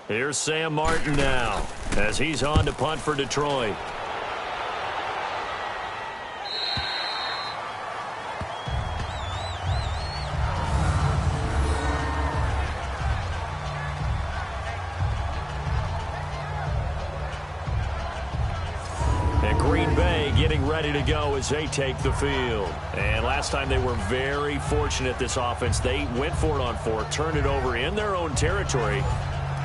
Here's Sam Marton now as he's on to punt for Detroit. And Green Bay getting ready to go as they take the field. And last time they were very fortunate, this offense. They went for it on 4, turned it over in their own territory.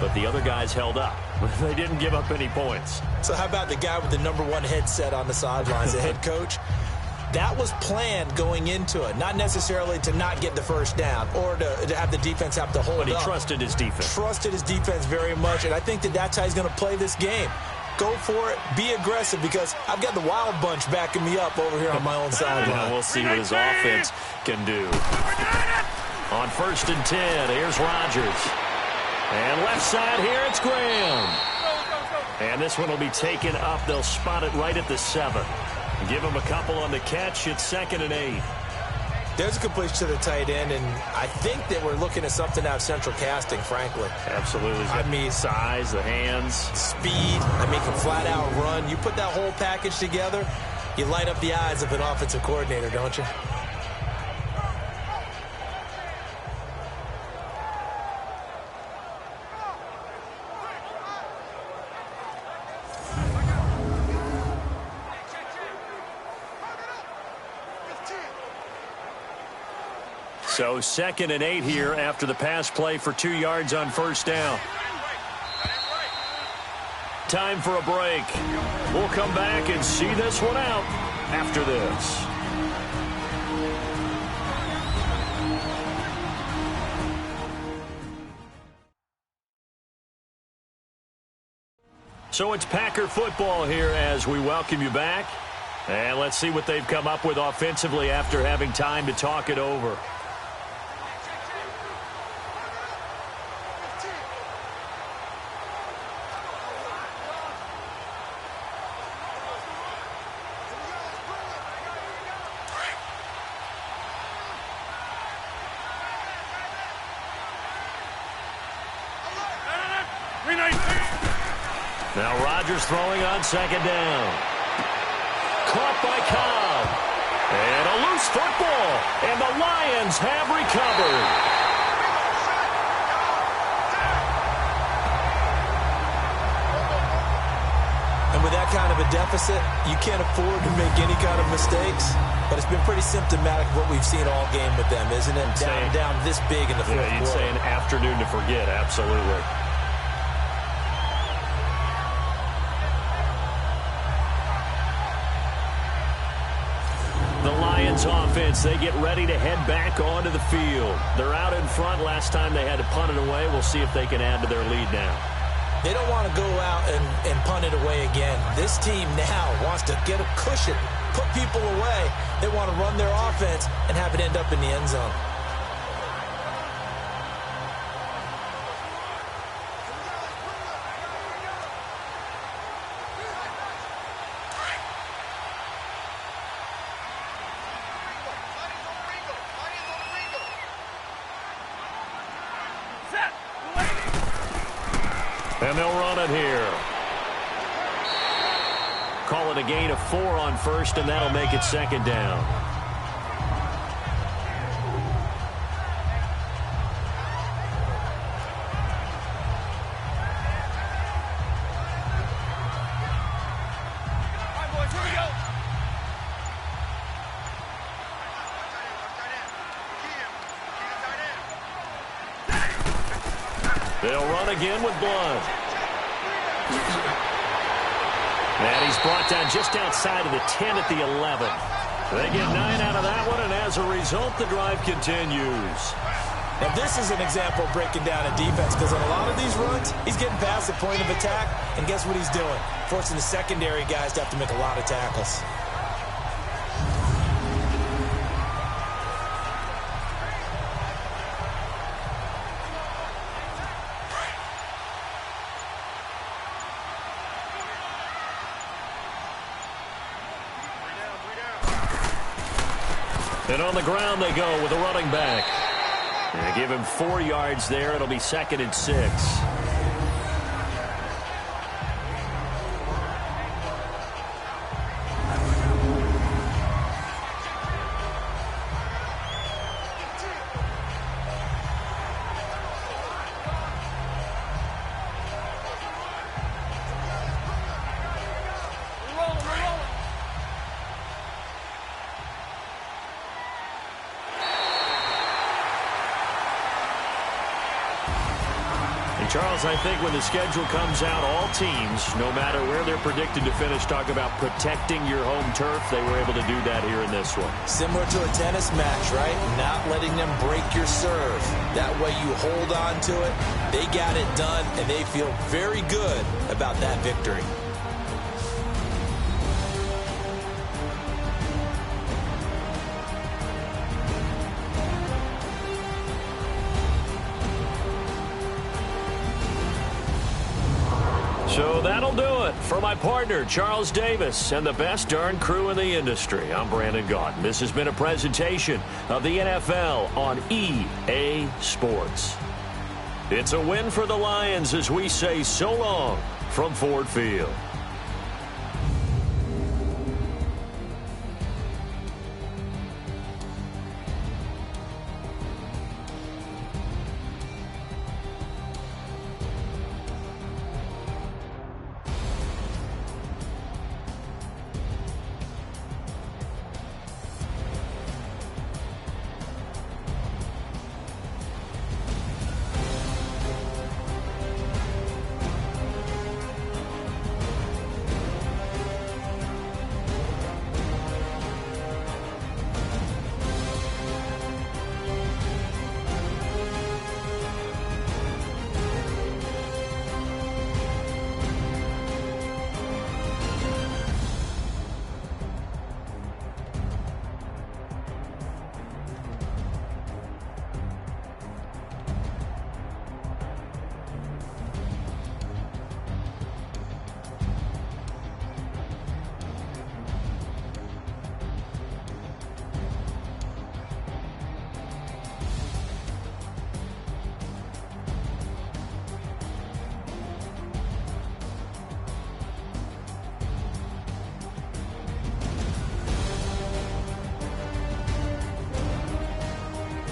But the other guys held up. They didn't give up any points. So how about the guy with the #1 headset on the sidelines, the head coach? That was planned going into it, not necessarily to not get the first down or to have the defense have to hold up. But he trusted his defense. Trusted his defense very much, and I think that's how he's going to play this game. Go for it, be aggressive, because I've got the wild bunch backing me up over here on my own sideline. Yeah, we'll see what his offense can do. On 1st and 10, here's Rodgers. And left side here, it's Graham. And this one will be taken up. They'll spot it right at the 7. Give him a couple on the catch. It's 2nd and 8. There's a completion to the tight end, and I think that we're looking at something out of central casting, frankly. Absolutely. I mean, size, the hands. Speed. I mean, can flat out run. You put that whole package together, you light up the eyes of an offensive coordinator, don't you? So 2nd and 8 here after the pass play for 2 yards on 1st down. Time for a break. We'll come back and see this one out after this. So it's Packer football here as we welcome you back. And let's see what they've come up with offensively after having time to talk it over. Now Rodgers throwing on second down. Caught by Cobb. And a loose football. And the Lions have recovered. And with that kind of a deficit, you can't afford to make any kind of mistakes. But it's been pretty symptomatic of what we've seen all game with them, isn't it? Down this big in the fourth quarter. You'd say an afternoon to forget, absolutely. The Lions offense, they get ready to head back onto the field. They're out in front. Last time they had to punt it away. We'll see if they can add to their lead now. They don't want to go out and punt it away again. This team now wants to get a cushion, put people away. They want to run their offense and have it end up in the end zone. And they'll run it here. Call it a gain of 4 on first, and that'll make it second down. They'll run again with Blunt. And he's brought down just outside of the 10 at the 11. They get 9 out of that one, and as a result, the drive continues. Now, this is an example of breaking down a defense, because on a lot of these runs, he's getting past the point of attack, and guess what he's doing? Forcing the secondary guys to have to make a lot of tackles. And on the ground they go with a running back. And give him 4 yards there. It'll be 2nd and 6. Charles, I think when the schedule comes out, all teams, no matter where they're predicted to finish, talk about protecting your home turf. They were able to do that here in this one. Similar to a tennis match, right? Not letting them break your serve. That way you hold on to it. They got it done, and they feel very good about that victory. So that'll do it for my partner, Charles Davis, and the best darn crew in the industry. I'm Brandon Gaudin. This has been a presentation of the NFL on EA Sports. It's a win for the Lions as we say so long from Ford Field.